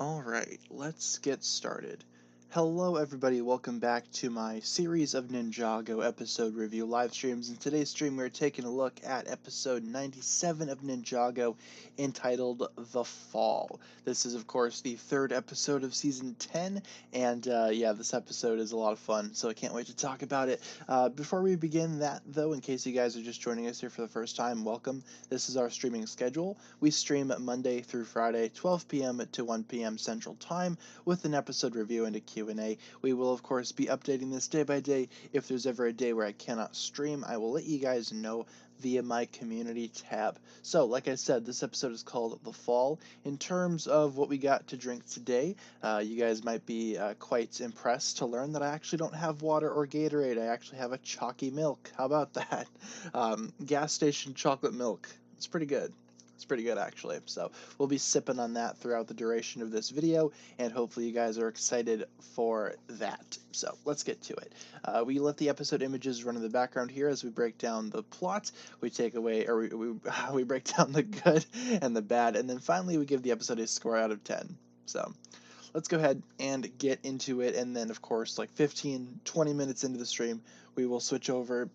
Alright, let's get started. Hello everybody, welcome back to my series of Ninjago episode review live streams. In today's stream we're taking a look at episode 97 of Ninjago entitled The Fall. This is of course the third episode of season 10 and yeah, this episode is a lot of fun, so I can't wait to talk about it. Before we begin that though, in case you guys are just joining us here for the first time, welcome. This is our streaming schedule. We stream Monday through Friday, 12 p.m. to 1 p.m. Central Time, with an episode review and a Q&A. We will, of course, be updating this day by day. If there's ever a day where I cannot stream, I will let you guys know via my community tab. So, like I said, this episode is called The Fall. In terms of what we got to drink today, you guys might be quite impressed to learn that I actually don't have water or Gatorade. I actually have a chalky milk. How about that? Gas station chocolate milk. It's pretty good. It's pretty good actually. So we'll be sipping on that throughout the duration of this video, and hopefully you guys are excited for that. So let's get to it. We let the episode images run in the background here as we break down the plot. We take away, or we break down the good and the bad, and then finally we give the episode a score out of 10. So let's go ahead and get into it, and then of course like 15-20 minutes into the stream we will switch over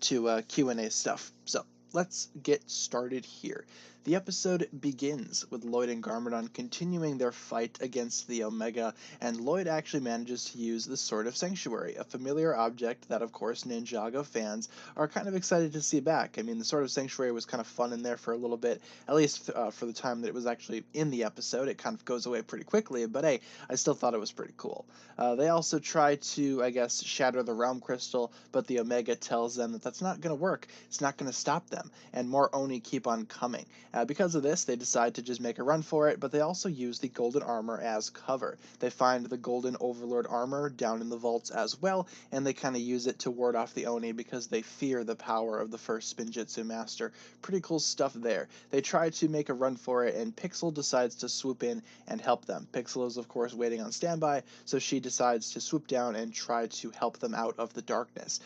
to Q&A stuff. So let's get started here. The episode begins with Lloyd and Garmadon continuing their fight against the Omega, and Lloyd actually manages to use the Sword of Sanctuary, a familiar object that, of course, Ninjago fans are kind of excited to see back. I mean, the Sword of Sanctuary was kind of fun in there for a little bit, at least for the time that it was actually in the episode. It kind of goes away pretty quickly, but hey, I still thought it was pretty cool. They also try to, I guess, shatter the Realm Crystal, but the Omega tells them that that's not going to work. It's not going to stop them, and more Oni keep on coming. Because of this, they decide to just make a run for it, but they also use the golden armor as cover. They find the golden overlord armor down in the vaults as well, and they kind of use it to ward off the Oni because they fear the power of the first Spinjitzu master. Pretty cool stuff there. They try to make a run for it, and Pixel decides to swoop in and help them. Pixel is, of course, waiting on standby, so she decides to swoop down and try to help them out of the darkness.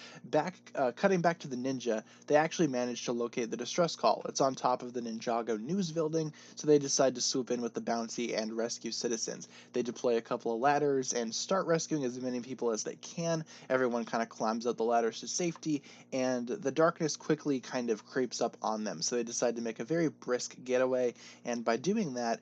Cutting back to the ninja, they actually manage to locate the distress call. It's on top of the Ninjago news building, so they decide to swoop in with the bounty and rescue citizens. They deploy a couple of ladders and start rescuing as many people as they can. Everyone kind of climbs up the ladders to safety, and the darkness quickly kind of creeps up on them, so they decide to make a very brisk getaway, and by doing that,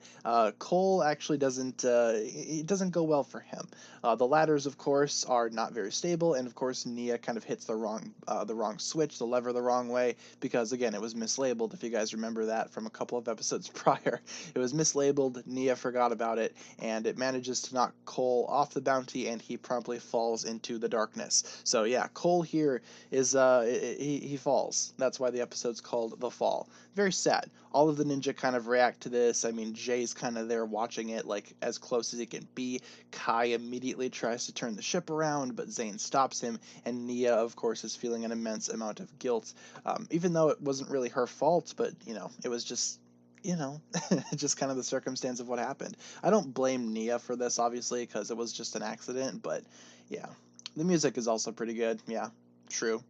Cole actually it doesn't go well for him. The ladders, of course, are not very stable, and of course Nia kind of hits the wrong switch, the lever the wrong way, because again, it was mislabeled. If you guys remember that from a couple of episodes prior, it was mislabeled. Nia forgot about it, and it manages to knock Cole off the bounty, and he promptly falls into the darkness. So yeah, Cole here is he falls. That's why the episode's called The Fall. Very sad. All of the ninja kind of react to this. I mean, Jay's kind of there watching it, like as close as he can be. Kai immediately tries to turn the ship around, but Zane stops him, and Nia, of course, is feeling an immense amount of guilt, even though it wasn't really her fault, but, it was just, just kind of the circumstance of what happened. I don't blame Nia for this, obviously, because it was just an accident, but, yeah. The music is also pretty good, yeah, true.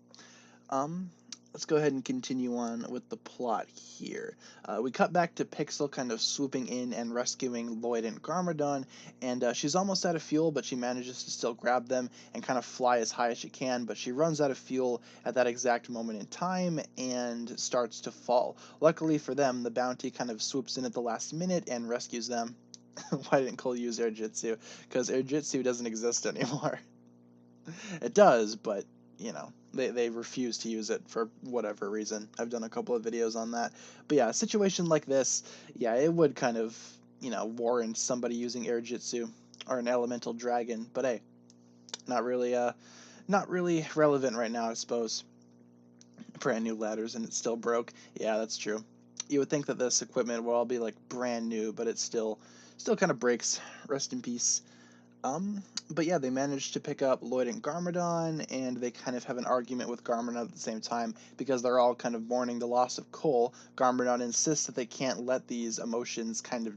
Let's go ahead and continue on with the plot here. We cut back to Pixel kind of swooping in and rescuing Lloyd and Garmadon, and she's almost out of fuel, but she manages to still grab them and kind of fly as high as she can, but she runs out of fuel at that exact moment in time and starts to fall. Luckily for them, the bounty kind of swoops in at the last minute and rescues them. Why didn't Cole use Air Jitsu? Because Air Jitsu doesn't exist anymore. It does, but they refuse to use it for whatever reason. I've done a couple of videos on that. But yeah, a situation like this, yeah, it would kind of, warrant somebody using Air Jitsu or an elemental dragon. But hey, not really relevant right now, I suppose. Brand new ladders and it still broke. Yeah, that's true. You would think that this equipment would all be like brand new, but it still kind of breaks. Rest in peace. Um, but yeah, they manage to pick up Lloyd and Garmadon, and they kind of have an argument with Garmadon at the same time because they're all kind of mourning the loss of Cole. Garmadon insists that they can't let these emotions kind of,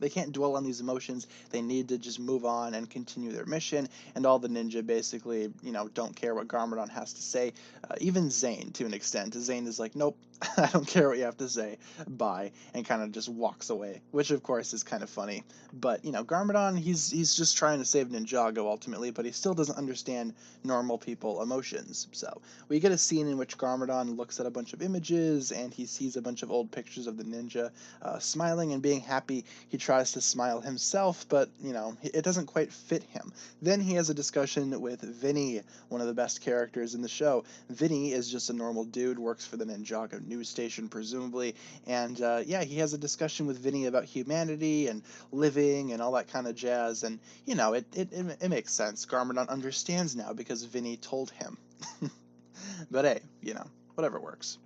they can't dwell on these emotions. They need to just move on and continue their mission, and all the ninja basically, don't care what Garmadon has to say. Even Zane, to an extent. Zane is like, nope, I don't care what you have to say, bye, and kind of just walks away, which of course is kind of funny. But Garmadon, he's just trying to save Ninjago ultimately, but he still doesn't understand normal people emotions. So we get a scene in which Garmadon looks at a bunch of images and he sees a bunch of old pictures of the ninja smiling and being happy. He tries to smile himself, but it doesn't quite fit him. Then he has a discussion with Vinny, one of the best characters in the show. Vinny is just a normal dude, works for the Ninjago news station presumably, and yeah, he has a discussion with Vinny about humanity and living and all that kind of jazz. And it makes sense. Garmadon understands now because Vinny told him. But hey, whatever works.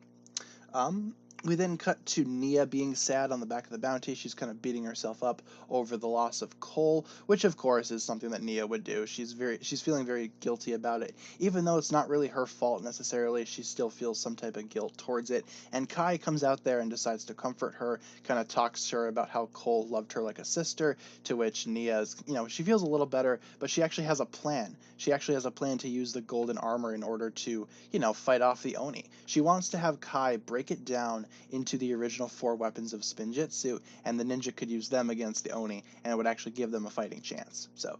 Um, we then cut to Nia being sad on the back of the bounty. She's kind of beating herself up over the loss of Cole, which of course is something that Nia would do. She's feeling very guilty about it. Even though it's not really her fault necessarily, she still feels some type of guilt towards it. And Kai comes out there and decides to comfort her, kind of talks to her about how Cole loved her like a sister, to which Nia's, she feels a little better, but she actually has a plan. She actually has a plan to use the golden armor in order to, fight off the Oni. She wants to have Kai break it down into the original 4 weapons of Spinjitzu, and the ninja could use them against the Oni, and it would actually give them a fighting chance. So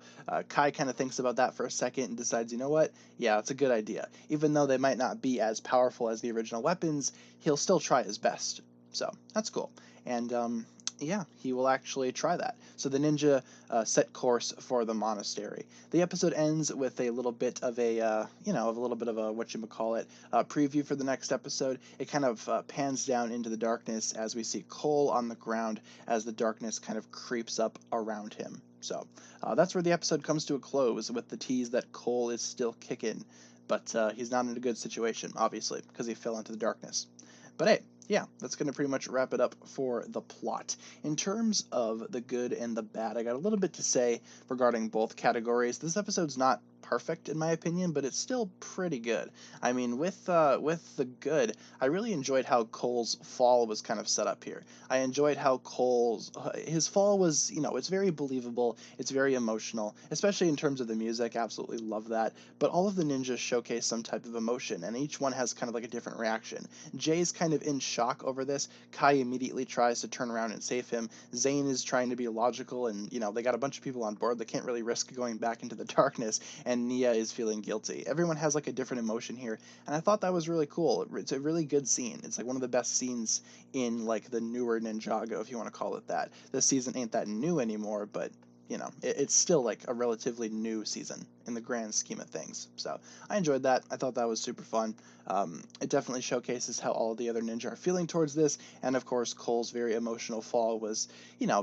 Kai kind of thinks about that for a second and decides, you know what? Yeah, that's a good idea. Even though they might not be as powerful as the original weapons, he'll still try his best. So that's cool. And yeah, he will actually try that. So the ninja set course for the monastery. The episode ends with a little bit of a, whatchamacallit, preview for the next episode. It kind of pans down into the darkness as we see Cole on the ground as the darkness kind of creeps up around him. So that's where the episode comes to a close, with the tease that Cole is still kicking, but he's not in a good situation, obviously, because he fell into the darkness. But hey, yeah, that's going to pretty much wrap it up for the plot. In terms of the good and the bad, I got a little bit to say regarding both categories. This episode's not perfect in my opinion, but it's still pretty good. I mean, with the good, I really enjoyed how Cole's fall was kind of set up here. I enjoyed how Cole's his fall was, it's very believable, it's very emotional, especially in terms of the music. Absolutely love that. But all of the ninjas showcase some type of emotion, and each one has kind of like a different reaction. Jay's kind of in shock over this. Kai immediately tries to turn around and save him. Zane is trying to be logical, and they got a bunch of people on board. They can't really risk going back into the darkness, and Nia is feeling guilty. Everyone has like a different emotion here, and I thought that was really cool. It's a really good scene. It's like one of the best scenes in like the newer Ninjago, if you want to call it that. This season ain't that new anymore, but it's still like a relatively new season in the grand scheme of things. So I enjoyed that. I thought that was super fun. It definitely showcases how all the other ninja are feeling towards this, and of course Cole's very emotional fall was,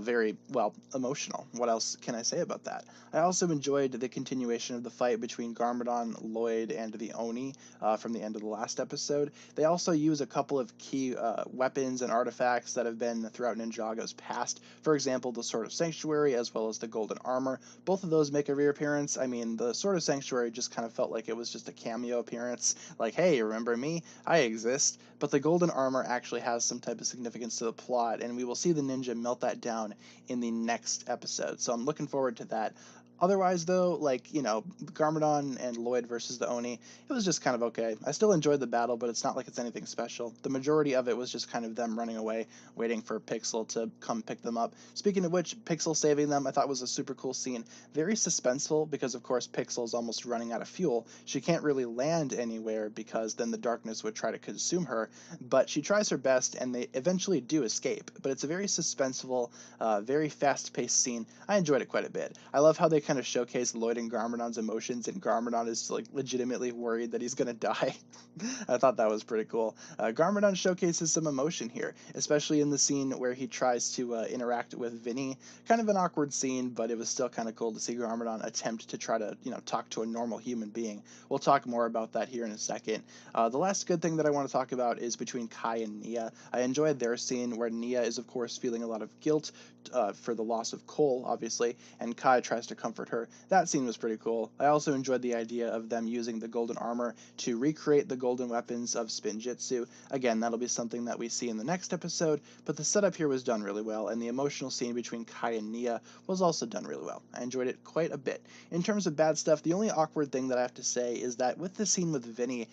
very, well, emotional. What else can I say about that? I also enjoyed the continuation of the fight between Garmadon, Lloyd, and the Oni from the end of the last episode. They also use a couple of key weapons and artifacts that have been throughout Ninjago's past. For example, the Sword of Sanctuary, as well as the Golden Armor. Both of those make a reappearance. I mean, the Sword of Sanctuary just kind of felt like it was just a cameo appearance. Like, hey, remember me? I exist. But the Golden Armor actually has some type of significance to the plot, and we will see the ninja melt that down in the next episode. So I'm looking forward to that. Otherwise, though, like, Garmadon and Lloyd versus the Oni, it was just kind of okay. I still enjoyed the battle, but it's not like it's anything special. The majority of it was just kind of them running away, waiting for Pixel to come pick them up. Speaking of which, Pixel saving them, I thought was a super cool scene. Very suspenseful, because of course Pixel's almost running out of fuel. She can't really land anywhere because then the darkness would try to consume her, but she tries her best, and they eventually do escape. But it's a very suspenseful, very fast-paced scene. I enjoyed it quite a bit. I love how they kind of showcase Lloyd and Garmadon's emotions, and Garmadon is like legitimately worried that he's gonna die. I thought that was pretty cool. Garmadon showcases some emotion here, especially in the scene where he tries to interact with Vinny. Kind of an awkward scene, but it was still kind of cool to see Garmadon attempt to try to, talk to a normal human being. We'll talk more about that here in a second. The last good thing that I want to talk about is between Kai and Nia. I enjoyed their scene where Nia is, of course, feeling a lot of guilt for the loss of Cole, obviously, and Kai tries to comfort comfort her. That scene was pretty cool. I also enjoyed the idea of them using the golden armor to recreate the golden weapons of Spinjitzu. Again, that'll be something that we see in the next episode, but the setup here was done really well, and the emotional scene between Kai and Nia was also done really well. I enjoyed it quite a bit. In terms of bad stuff, the only awkward thing that I have to say is that with the scene with Vinny,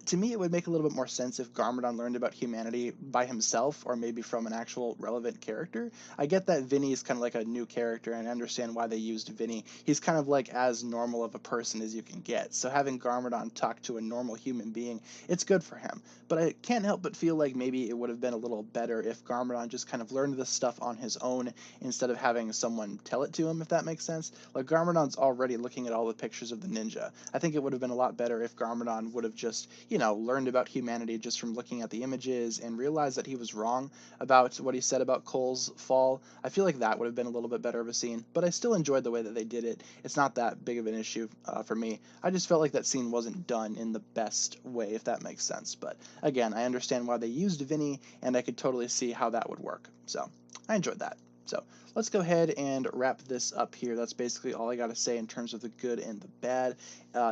to me, it would make a little bit more sense if Garmadon learned about humanity by himself or maybe from an actual relevant character. I get that Vinny is kind of like a new character, and I understand why they used Vinny. He's kind of like as normal of a person as you can get. So having Garmadon talk to a normal human being, it's good for him. But I can't help but feel like maybe it would have been a little better if Garmadon just kind of learned this stuff on his own instead of having someone tell it to him, if that makes sense. Like, Garmadon's already looking at all the pictures of the ninja. I think it would have been a lot better if Garmadon would have just, learned about humanity just from looking at the images and realized that he was wrong about what he said about Cole's fall. I feel like that would have been a little bit better of a scene, but I still enjoyed the way that they did it. It's not that big of an issue for me. I just felt like that scene wasn't done in the best way, if that makes sense. But again, I understand why they used Vinny, and I could totally see how that would work. So I enjoyed that. So let's go ahead and wrap this up here. That's basically all I got to say in terms of the good and the bad.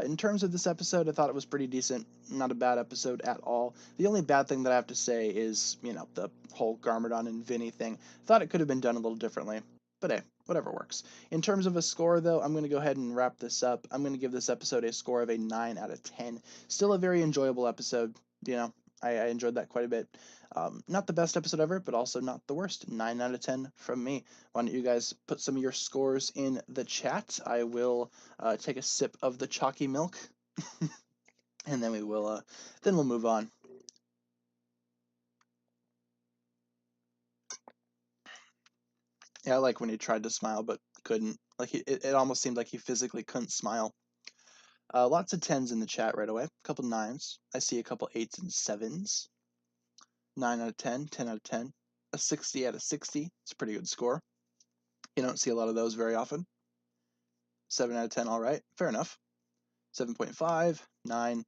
In terms of this episode, I thought it was pretty decent. Not a bad episode at all. The only bad thing that I have to say is, the whole Garmadon and Vinny thing. Thought it could have been done a little differently. But hey, whatever works. In terms of a score, though, I'm going to go ahead and wrap this up. I'm going to give this episode a score of a 9 out of 10. Still a very enjoyable episode. I enjoyed that quite a bit. Not the best episode ever, but also not the worst. 9 out of 10 from me. Why don't you guys put some of your scores in the chat? I will take a sip of the chalky milk, and then we'll move on. Yeah, I like when he tried to smile but couldn't. Like it almost seemed like he physically couldn't smile. Lots of 10s in the chat right away. A couple 9s. I see a couple 8s and 7s. 9 out of 10, 10 out of 10. A 60 out of 60. It's a pretty good score. You don't see a lot of those very often. 7 out of 10, all right. Fair enough. 7.5, 9.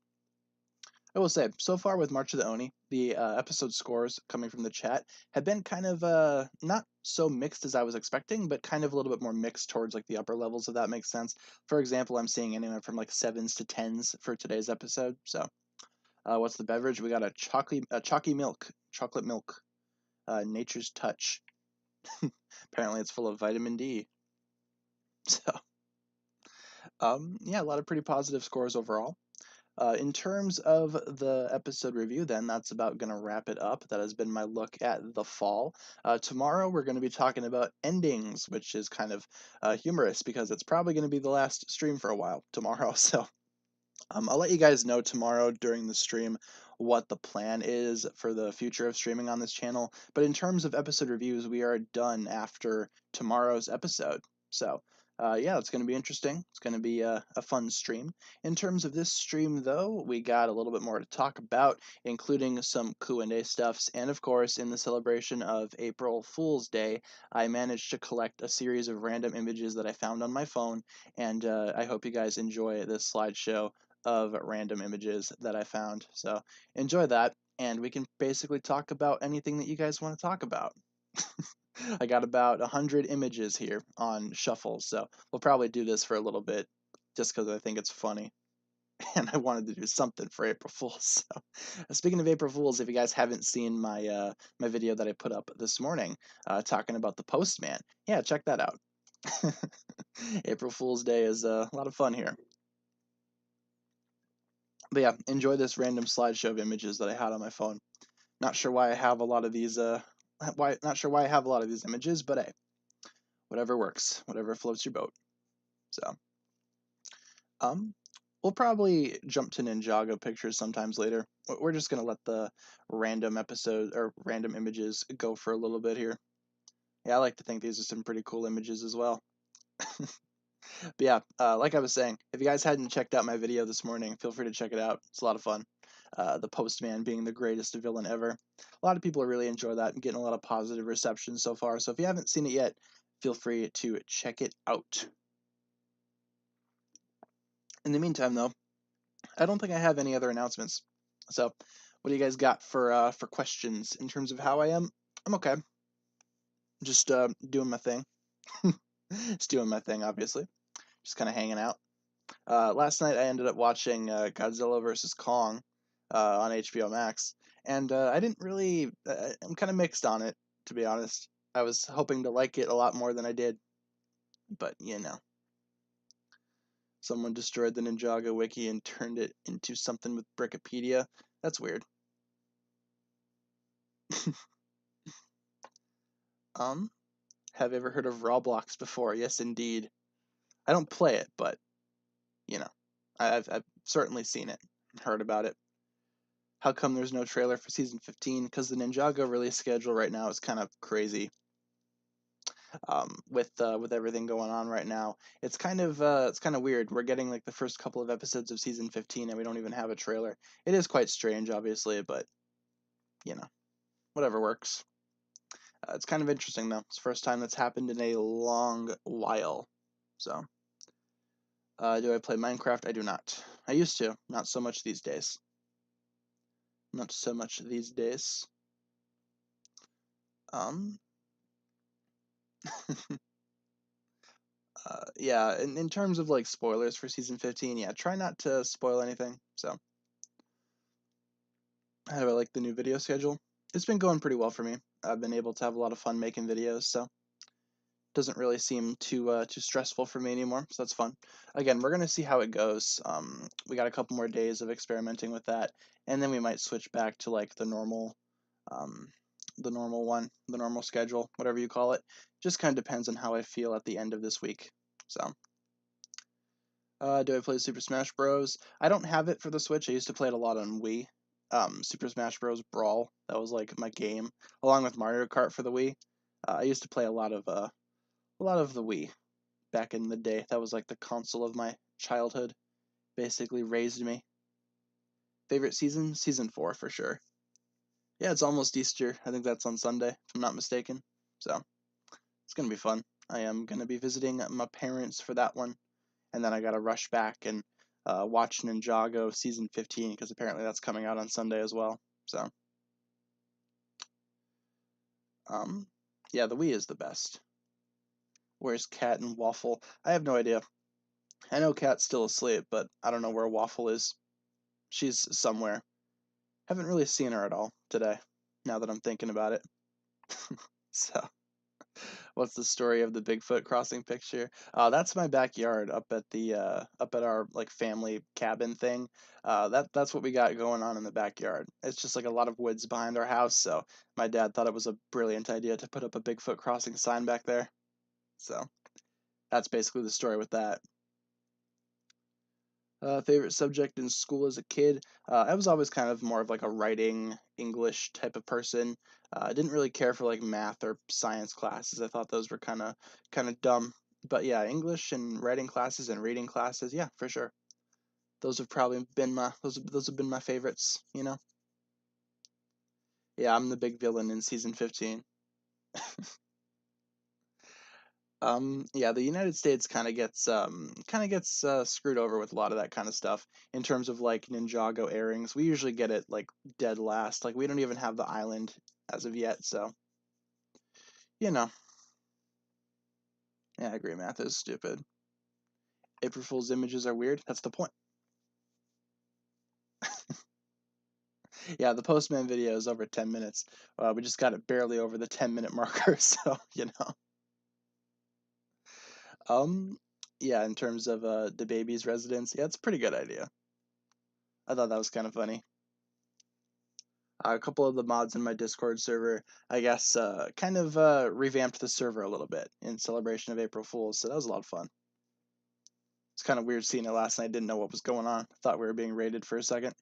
I will say, so far with March of the Oni, the episode scores coming from the chat have been kind of not so mixed as I was expecting, but kind of a little bit more mixed towards like the upper levels, if that makes sense. For example, I'm seeing anywhere from like 7s to 10s for today's episode. So, what's the beverage? We got a chocolate milk, Nature's Touch. Apparently, it's full of vitamin D. So, yeah, a lot of pretty positive scores overall. In terms of the episode review, then, that's about going to wrap it up. That has been my look at the fall. Tomorrow, we're going to be talking about endings, which is kind of humorous because it's probably going to be the last stream for a while tomorrow. So I'll let you guys know tomorrow during the stream what the plan is for the future of streaming on this channel. But in terms of episode reviews, we are done after tomorrow's episode. So yeah, it's going to be interesting. It's going to be a fun stream. In terms of this stream, though, we got a little bit more to talk about, including some Q&A stuffs. And of course, in the celebration of April Fool's Day, I managed to collect a series of random images that I found on my phone. And I hope you guys enjoy this slideshow of random images that I found. So enjoy that, and we can basically talk about anything that you guys want to talk about. I got about 100 images here on shuffle, so we'll probably do this for a little bit just because I think it's funny. And I wanted to do something for April Fools. So, speaking of April Fools, if you guys haven't seen my my video that I put up this morning talking about the postman, yeah, check that out. April Fool's Day is a lot of fun here. But yeah, enjoy this random slideshow of images that I had on my phone. Not sure why I have a lot of these not sure why I have a lot of these images, but hey, whatever works, whatever floats your boat. So we'll probably jump to Ninjago pictures sometimes later. We're just gonna let the random episode or random images go for a little bit here. Yeah, I like to think these are some pretty cool images as well. But yeah, like I was saying, if you guys hadn't checked out my video this morning, feel free to check it out. It's a lot of fun. The Postman being the greatest villain ever. A lot of people really enjoy that and getting a lot of positive reception so far. So if you haven't seen it yet, feel free to check it out. In the meantime, though, I don't think I have any other announcements. So what do you guys got for questions in terms of how I am? I'm okay. Just doing my thing. Just doing my thing, obviously. just kind of hanging out. Last night I ended up watching Godzilla vs. Kong on HBO Max, and I didn't really. I'm kind of mixed on it, to be honest. I was hoping to like it a lot more than I did, but someone destroyed the Ninjago wiki and turned it into something with Brickopedia. That's weird. Have you ever heard of Roblox before? Yes, indeed. I don't play it, but you know, I've certainly seen it, heard about it. How come there's no trailer for season 15? Because the Ninjago release schedule right now is kind of crazy. With everything going on right now, it's kind of weird. We're getting like the first couple of episodes of season 15, and we don't even have a trailer. It is quite strange, obviously, but whatever works. It's kind of interesting though. It's the first time that's happened in a long while. So, do I play Minecraft? I do not. I used to, not so much these days. Not so much these days. Um, yeah, in terms of like spoilers for season 15, yeah, try not to spoil anything. So, how do I like the new video schedule? It's been going pretty well for me. I've been able to have a lot of fun making videos, so it doesn't really seem too stressful for me anymore. So that's fun. Again, we're gonna see how it goes. We got a couple more days of experimenting with that, and then we might switch back to like um, the normal schedule, whatever you call it. Just kind of depends on how I feel at the end of this week. So. Do I play Super Smash Bros? I don't have it for the Switch. I used to play it a lot on Wii. Super Smash Bros. Brawl, that was like my game, along with Mario Kart for the Wii. I used to play a lot of the Wii back in the day. That was like the console of my childhood. Basically raised me. Favorite season? Season 4 for sure. Yeah, it's almost Easter. I think that's on Sunday, if I'm not mistaken. So it's gonna be fun. I am gonna be visiting my parents for that one, and then I gotta rush back and watch Ninjago season 15 because apparently that's coming out on Sunday as well. So, um, yeah, the Wii is the best. Where's Cat and Waffle? I have no idea. I know Cat's still asleep, but I don't know where Waffle is. She's somewhere. Haven't really seen her at all today. Now that I'm thinking about it. So. What's the story of the Bigfoot crossing picture? That's my backyard up at our like family cabin thing. That's what we got going on in the backyard. It's just like a lot of woods behind our house, so my dad thought it was a brilliant idea to put up a Bigfoot crossing sign back there. So that's basically the story with that. Favorite subject in school as a kid? I was always kind of more of like a writing English type of person. I didn't really care for like math or science classes. I thought those were kind of dumb. But yeah, English and writing classes and reading classes, yeah, for sure. Those have probably been those have been my favorites. Yeah, I'm the big villain in season 15. Yeah, the United States kind of gets screwed over with a lot of that kind of stuff in terms of like Ninjago airings. We usually get it like dead last. Like we don't even have the island as of yet, so you know. Yeah, I agree. Math is stupid. April Fool's images are weird. That's the point. Yeah, the Postman video is over 10 minutes. We just got it barely over the 10-minute marker, so you know. Um, yeah, in terms of the baby's residence, yeah, it's a pretty good idea. I thought that was kind of funny. A couple of the mods in my Discord server, I guess, kind of revamped the server a little bit in celebration of April Fool's, so that was a lot of fun. It's kind of weird seeing it last night. Didn't know what was going on. Thought we were being raided for a second.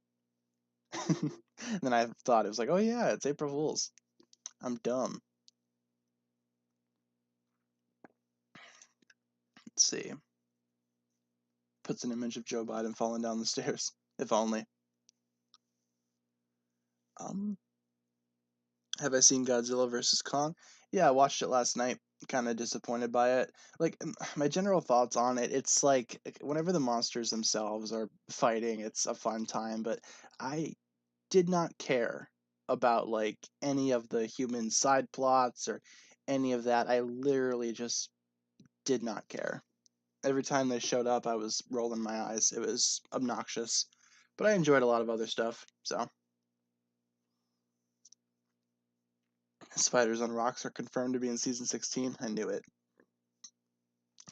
Then I thought it was like, oh yeah, it's April Fool's. I'm dumb. Let's see. Puts an image of Joe Biden falling down the stairs. If only. Um, have I seen Godzilla vs. Kong? Yeah, I watched it last night. Kind of disappointed by it. Like my general thoughts on it, it's like whenever the monsters themselves are fighting, it's a fun time, but I did not care about like any of the human side plots or any of that. I literally just did not care. Every time they showed up, I was rolling my eyes. It was obnoxious, but I enjoyed a lot of other stuff. So, Spiders on Rocks are confirmed to be in season 16. I knew it.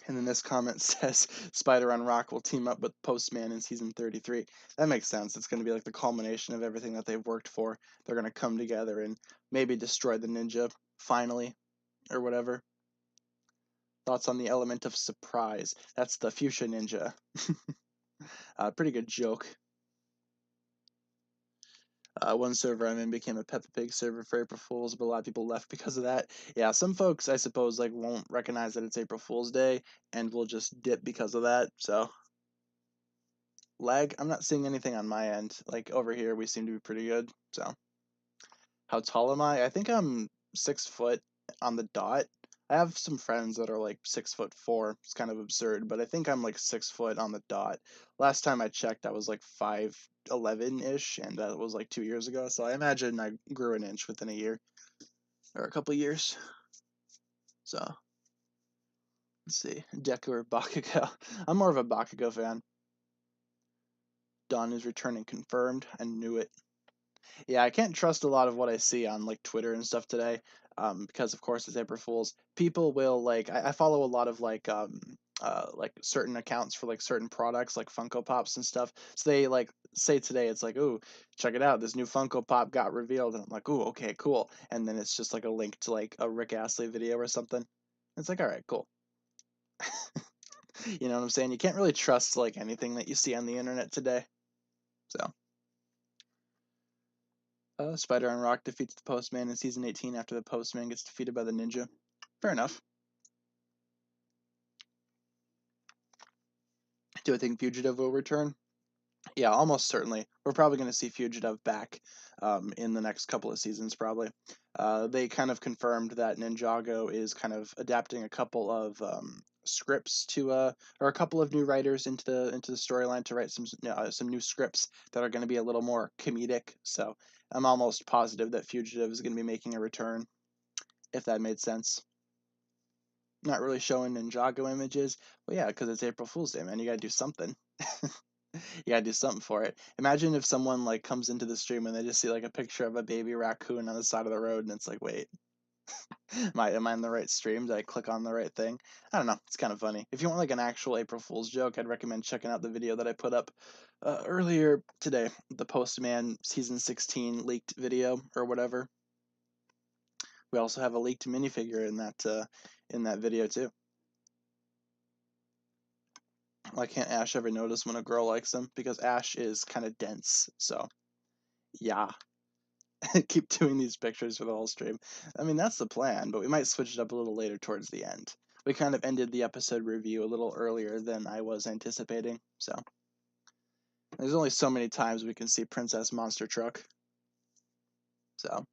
And then this comment says Spider on Rock will team up with Postman in season 33. That makes sense. It's going to be like the culmination of everything that they've worked for. They're going to come together and maybe destroy the ninja finally, or whatever. Thoughts on the element of surprise? That's the fuchsia ninja. Pretty good joke. One server I'm in became a Peppa Pig server for April Fools, but a lot of people left because of that. Yeah, some folks, I suppose, like won't recognize that it's April Fool's Day and will just dip because of that. So, lag, I'm not seeing anything on my end. Like over here, we seem to be pretty good. So, how tall am I? I think I'm 6 foot on the dot. I have some friends that are like 6'4". It's kind of absurd, but I think I'm like 6 foot on the dot. Last time I checked, I was like 5'11" ish, and that was like 2 years ago. So I imagine I grew an inch within a year or a couple years. So let's see, Deku or Bakugo. I'm more of a Bakugo fan. Dawn is returning confirmed. I knew it. Yeah, I can't trust a lot of what I see on like Twitter and stuff today, because of course it's April Fools. People will like I follow a lot of like certain accounts for like certain products like Funko Pops and stuff. So they like say today it's like, ooh, check it out, this new Funko Pop got revealed, and I'm like, ooh, okay, cool. And then it's just like a link to like a Rick Astley video or something. It's like, all right, cool. You know what I'm saying? You can't really trust like anything that you see on the internet today. So. Spider on Rock defeats the Postman in season 18 after the Postman gets defeated by the ninja. Fair enough. Do I think Fugitive will return? Yeah, almost certainly. We're probably going to see Fugitive back in the next couple of seasons, probably. They kind of confirmed that Ninjago is kind of adapting a couple of scripts to, or a couple of new writers into the storyline to write some new scripts that are going to be a little more comedic. So I'm almost positive that Fugitive is going to be making a return, if that made sense. Not really showing Ninjago images. Well, yeah, because it's April Fool's Day, man. You gotta do something. You gotta do something for it. Imagine if someone like comes into the stream and they just see like a picture of a baby raccoon on the side of the road, and it's like, wait, am I in the right stream? Did I click on the right thing? I don't know. It's kind of funny. If you want like an actual April Fool's joke, I'd recommend checking out the video that I put up earlier today, the Postman season 16 leaked video or whatever. We also have a leaked minifigure in that video too. Why can't Ash ever notice when a girl likes him? Because Ash is kind of dense. So, yeah. Keep doing these pictures for the whole stream. I mean, that's the plan, but we might switch it up a little later towards the end. We kind of ended the episode review a little earlier than I was anticipating. So, there's only so many times we can see Princess Monster Truck. So,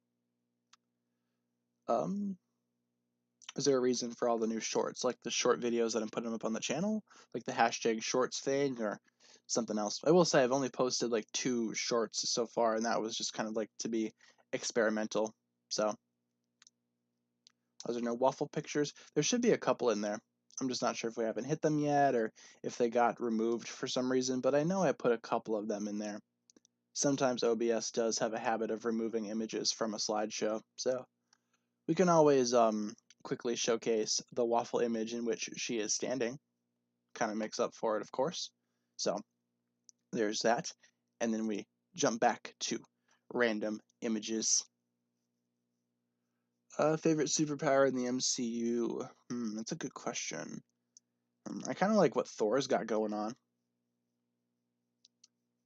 is there a reason for all the new shorts, like the short videos that I'm putting up on the channel, like the hashtag shorts thing, or something else? I will say I've only posted like 2 shorts so far, and that was just kind of like to be experimental. So, are there no waffle pictures? There should be a couple in there. I'm just not sure if we haven't hit them yet or if they got removed for some reason, but I know I put a couple of them in there. Sometimes OBS does have a habit of removing images from a slideshow, so we can always quickly showcase the waffle image in which she is standing. Kind of makes up for it, of course. So there's that. And then we jump back to random images. Favorite superpower in the MCU? That's a good question. I kind of like what Thor's got going on.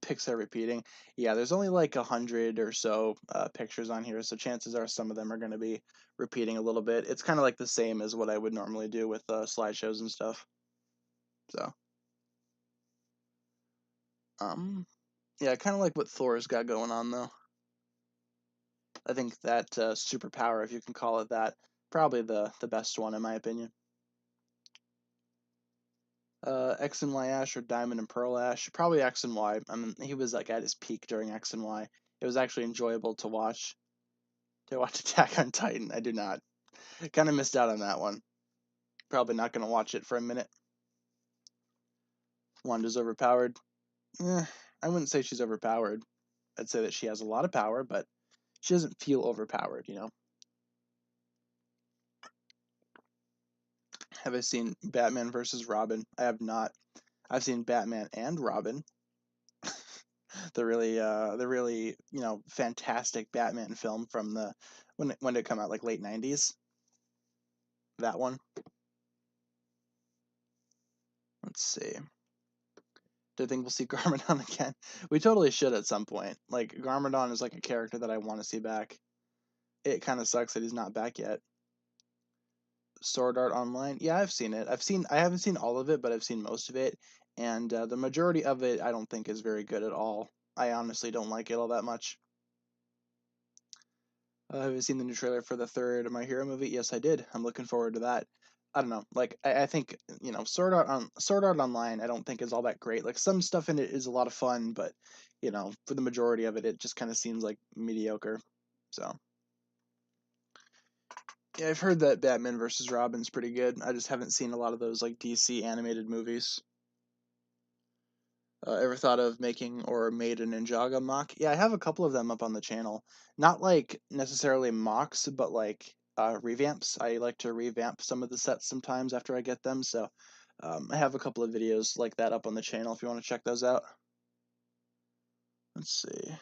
Pixar repeating. Yeah, there's only like 100 or so pictures on here, so chances are some of them are going to be repeating a little bit. It's kind of like the same as what I would normally do with slideshows and stuff. So, yeah, I kind of like what Thor's got going on though. I think that superpower, if you can call it that, probably the best one in my opinion. X and Y Ash or Diamond and Pearl Ash? Probably X and Y. I mean, he was like at his peak during X and Y. It was actually enjoyable to watch. To watch Attack on Titan, I do not. Kind of missed out on that one. Probably not going to watch it for a minute. Wanda's overpowered. I wouldn't say she's overpowered. I'd say that she has a lot of power, but she doesn't feel overpowered, you know? Have I seen Batman versus Robin? I have not. I've seen Batman and Robin. The really, fantastic Batman film from the when did it come out? Like late '90s. That one. Let's see. Do I think we'll see Garmadon again? We totally should at some point. Like Garmadon is like a character that I want to see back. It kind of sucks that he's not back yet. Sword Art Online. Yeah, I've seen it. I haven't seen all of it, but I've seen most of it, and the majority of it I don't think is very good at all. I honestly don't like it all that much. Have you seen the new trailer for the third My Hero movie? Yes, I did. I'm looking forward to that. I don't know. Like I think Sword Art Online. I don't think is all that great. Like some stuff in it is a lot of fun, but for the majority of it, it just kind of seems like mediocre. So yeah, I've heard that Batman versus Robin's pretty good. I just haven't seen a lot of those like DC animated movies. Ever thought of making or made a Ninjago mock? Yeah, I have a couple of them up on the channel. Not like necessarily mocks, but like revamps. I like to revamp some of the sets sometimes after I get them. So I have a couple of videos like that up on the channel if you want to check those out. Let's see.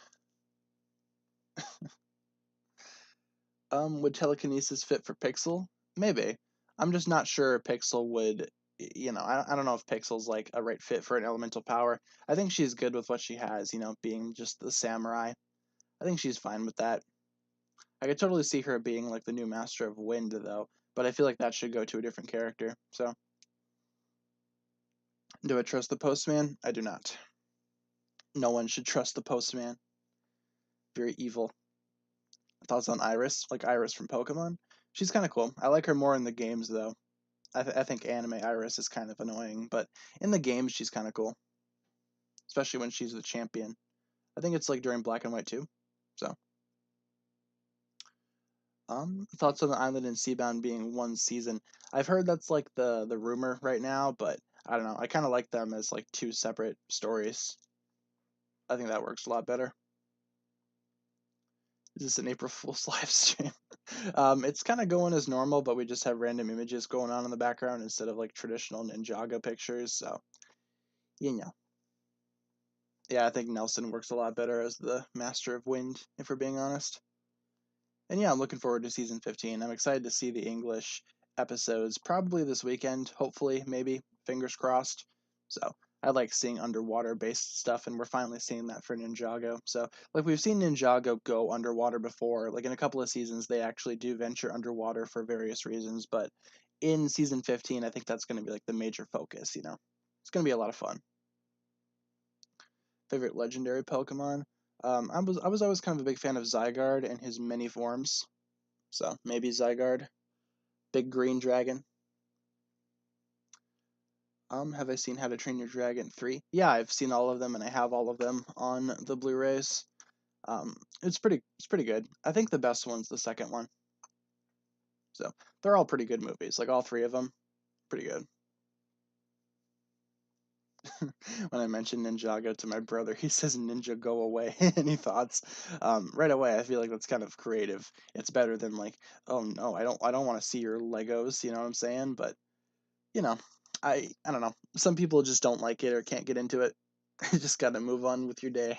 Would telekinesis fit for Pixel? Maybe. I'm just not sure Pixel would. I don't know if Pixel's like a right fit for an elemental power. I think she's good with what she has. Being just the samurai. I think she's fine with that. I could totally see her being like the new Master of Wind, though, but I feel like that should go to a different character. So, do I trust the Postman? I do not. No one should trust the Postman. Very evil. Thoughts on Iris? Like Iris from Pokemon? She's kind of cool. I like her more in the games, though. I think anime Iris is kind of annoying, but in the games, she's kind of cool. Especially when she's the champion. I think it's like during Black and White, too. So. Thoughts on the Island and Seabound being one season. I've heard that's like the rumor right now, but I don't know. I kind of like them as like two separate stories. I think that works a lot better. Is this an April Fool's live stream? It's kind of going as normal, but we just have random images going on in the background instead of like traditional Ninjago pictures. So, you know. Yeah, I think Nelson works a lot better as the Master of Wind, if we're being honest. And yeah, I'm looking forward to season 15. I'm excited to see the English episodes probably this weekend, hopefully, maybe, fingers crossed. So I like seeing underwater based stuff, and we're finally seeing that for Ninjago. So, like, we've seen Ninjago go underwater before. Like, in a couple of seasons, they actually do venture underwater for various reasons. But in season 15, I think that's going to be like the major focus, It's going to be a lot of fun. Favorite legendary Pokemon? I was always kind of a big fan of Zygarde and his many forms. So maybe Zygarde. Big green dragon. Have I seen How to Train Your Dragon 3? Yeah, I've seen all of them and I have all of them on the Blu-rays. It's pretty good. I think the best one's the second one. So they're all pretty good movies. Like all three of them, pretty good. When I mentioned Ninjago to my brother, he says, "Ninja, go away." Any thoughts? Right away, I feel like that's kind of creative. It's better than like, "Oh no, I don't want to see your Legos." You know what I'm saying? But you know, I don't know. Some people just don't like it or can't get into it. You just gotta move on with your day.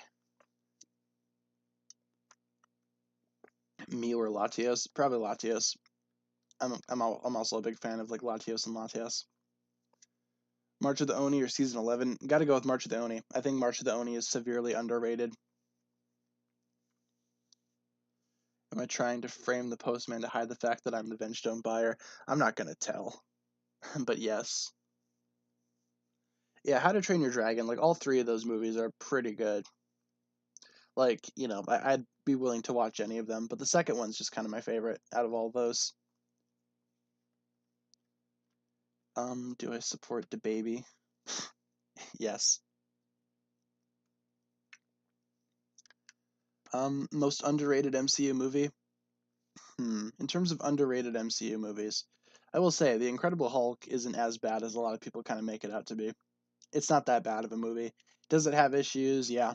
Me or Latios? Probably Latios. I'm also a big fan of like Latios and Latias. March of the Oni or season 11? Got to go with March of the Oni. I think March of the Oni is severely underrated. Am I trying to frame the postman to hide the fact that I'm the Vengestone buyer? I'm not gonna tell. But yes. Yeah, How to Train Your Dragon, like all three of those movies are pretty good. Like, I'd be willing to watch any of them, but the second one's just kind of my favorite out of all those. Do I support the baby? Yes. Most underrated MCU movie? In terms of underrated MCU movies, I will say The Incredible Hulk isn't as bad as a lot of people kind of make it out to be. It's not that bad of a movie. Does it have issues? Yeah.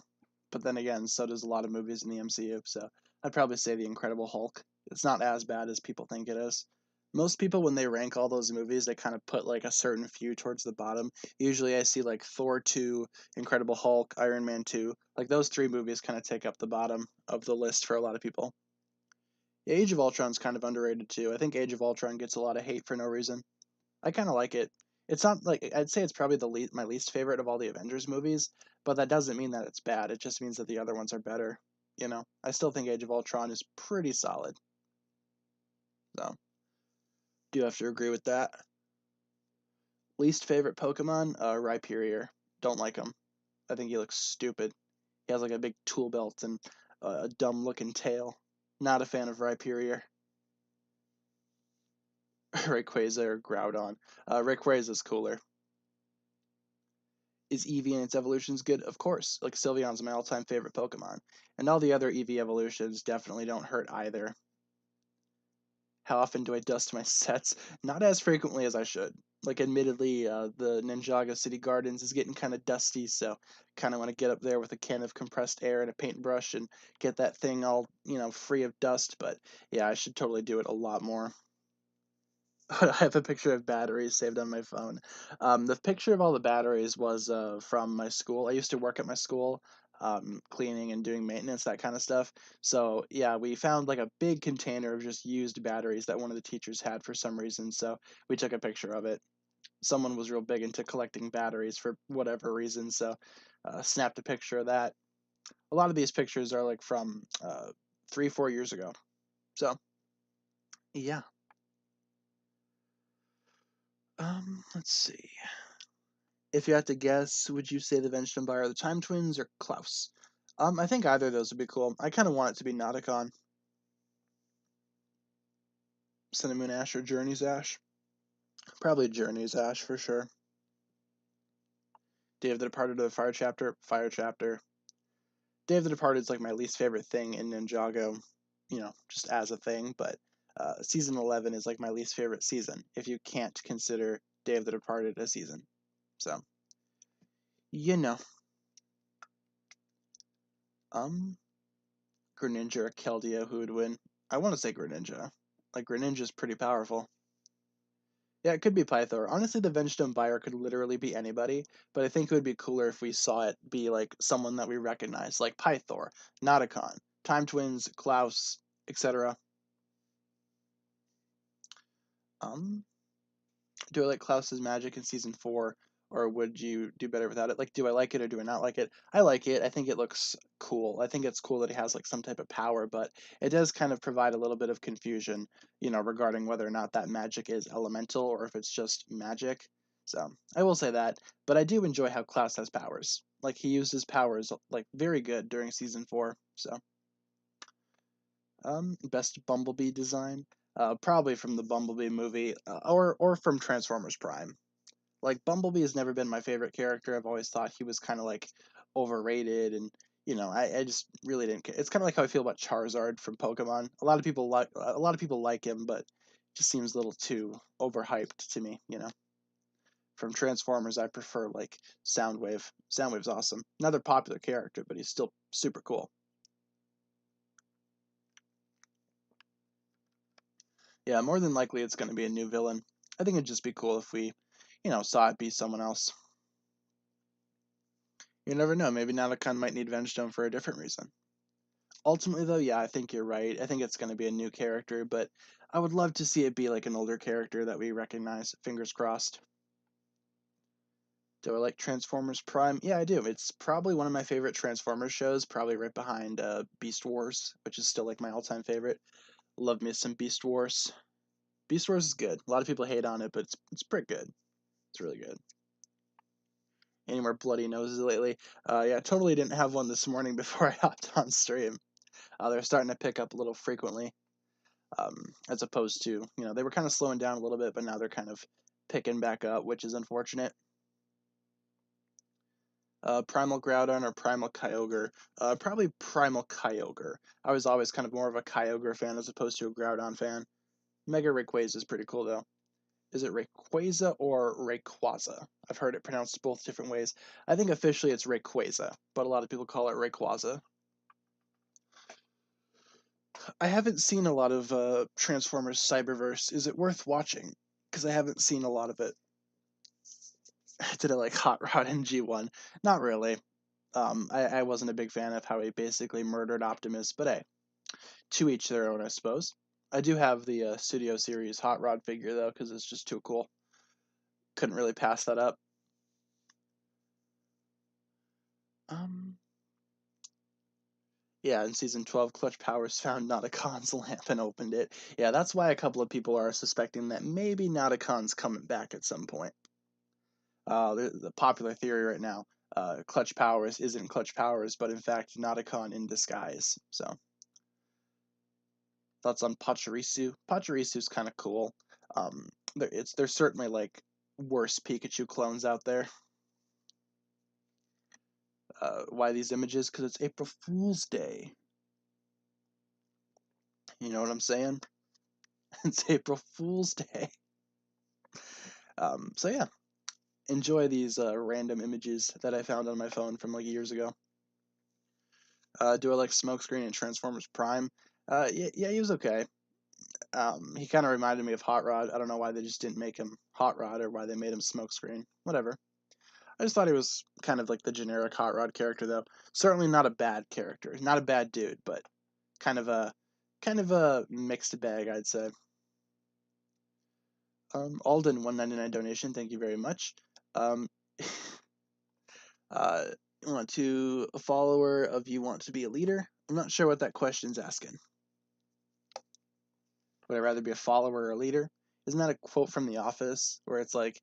But then again, so does a lot of movies in the MCU. So I'd probably say The Incredible Hulk. It's not as bad as people think it is. Most people, when they rank all those movies, they kind of put like a certain few towards the bottom. Usually I see like Thor 2, Incredible Hulk, Iron Man 2. Like those three movies kind of take up the bottom of the list for a lot of people. Age of Ultron's kind of underrated too. I think Age of Ultron gets a lot of hate for no reason. I kind of like it. It's not like I'd say it's probably my least favorite of all the Avengers movies, but that doesn't mean that it's bad. It just means that the other ones are better. You know, I still think Age of Ultron is pretty solid. So, do you have to agree with that? Least favorite Pokemon? Rhyperior. Don't like him. I think he looks stupid. He has like a big tool belt and a dumb looking tail. Not a fan of Rhyperior. Rayquaza or Groudon. Rayquaza is cooler. Is Eevee and its evolutions good? Of course. Like Sylveon's my all-time favorite Pokemon. And all the other Eevee evolutions definitely don't hurt either. How often do I dust my sets? Not as frequently as I should. Like, admittedly, the Ninjago City Gardens is getting kind of dusty, so kind of want to get up there with a can of compressed air and a paintbrush and get that thing all, free of dust. But yeah, I should totally do it a lot more. I have a picture of batteries saved on my phone. The picture of all the batteries was from my school. I used to work at my school, cleaning and doing maintenance, that kind of stuff. So yeah, we found like a big container of just used batteries that one of the teachers had for some reason. So we took a picture of it. Someone was real big into collecting batteries for whatever reason, so snapped a picture of that. A lot of these pictures are like from 3-4 years ago. So yeah. Let's see. If you had to guess, would you say the Venstumbire are the Time Twins or Klaus? I think either of those would be cool. I kind of want it to be Nauticon. Cinnamon Ash or Journey's Ash? Probably Journey's Ash for sure. Day of the Departed or the Fire Chapter? Fire Chapter. Day of the Departed is like my least favorite thing in Ninjago, just as a thing, but season 11 is like my least favorite season, if you can't consider Day of the Departed a season. So, you know. Greninja or Keldeo, who would win? I want to say Greninja. Like, Greninja's pretty powerful. Yeah, it could be Pythor. Honestly, the Vengestone buyer could literally be anybody, but I think it would be cooler if we saw it be like someone that we recognize, like Pythor, Nauticon, Time Twins, Klaus, etc. Um, do I like Klaus's magic in season 4, or would you do better without it? Like, do I like it or do I not like it? I like it. I think it looks cool. I think it's cool that he has like some type of power, but it does kind of provide a little bit of confusion, regarding whether or not that magic is elemental or if it's just magic. So I will say that, but I do enjoy how Klaus has powers. Like, he used his powers like very good during season 4. So best Bumblebee design. Probably from the Bumblebee movie, or from Transformers Prime. Like, Bumblebee has never been my favorite character. I've always thought he was kind of like overrated, and I just really didn't care. It's kind of like how I feel about Charizard from Pokemon. A lot of people like him, but it just seems a little too overhyped to me. From Transformers, I prefer like Soundwave. Soundwave's awesome. Another popular character, but he's still super cool. Yeah, more than likely it's going to be a new villain. I think it'd just be cool if we, saw it be someone else. You never know. Maybe Nauticon might need Vengestone for a different reason. Ultimately, though, yeah, I think you're right. I think it's going to be a new character, but I would love to see it be like an older character that we recognize. Fingers crossed. Do I like Transformers Prime? Yeah, I do. It's probably one of my favorite Transformers shows, probably right behind Beast Wars, which is still like my all-time favorite. Love me some Beast Wars. Beast Wars is good. A lot of people hate on it, but it's pretty good. It's really good. Any more bloody noses lately? Yeah, totally didn't have one this morning before I hopped on stream. They're starting to pick up a little frequently, as opposed to, they were kind of slowing down a little bit, but now they're kind of picking back up, which is unfortunate. Primal Groudon or Primal Kyogre? Probably Primal Kyogre. I was always kind of more of a Kyogre fan as opposed to a Groudon fan. Mega Rayquaza is pretty cool, though. Is it Rayquaza or Rayquaza? I've heard it pronounced both different ways. I think officially it's Rayquaza, but a lot of people call it Rayquaza. I haven't seen a lot of Transformers Cyberverse. Is it worth watching? Because I haven't seen a lot of it. Did I like Hot Rod in G1? Not really. I wasn't a big fan of how he basically murdered Optimus, but hey, to each their own, I suppose. I do have the Studio Series Hot Rod figure, though, because it's just too cool. Couldn't really pass that up. Yeah, in Season 12, Clutch Powers found Nauticon's lamp and opened it. Yeah, that's why a couple of people are suspecting that maybe Nauticon's coming back at some point. The popular theory right now, Clutch Powers isn't Clutch Powers, but in fact Nauticon in disguise. So, thoughts on Pachirisu? Pachirisu's kind of cool. There's certainly like worse Pikachu clones out there. Why these images? Because it's April Fool's Day. You know what I'm saying? It's April Fool's Day. So yeah, enjoy these random images that I found on my phone from like years ago. Do I like Smokescreen and Transformers Prime? Yeah, he was okay. He kind of reminded me of Hot Rod. I don't know why they just didn't make him Hot Rod or why they made him Smokescreen. Whatever. I just thought he was kind of like the generic Hot Rod character, though. Certainly not a bad character, not a bad dude, but kind of a mixed bag, I'd say. Alden, 199 donation. Thank you very much. Um, you want to a follower of you want to be a leader? I'm not sure what that question's asking. Would I rather be a follower or a leader? Isn't that a quote from The Office where it's like,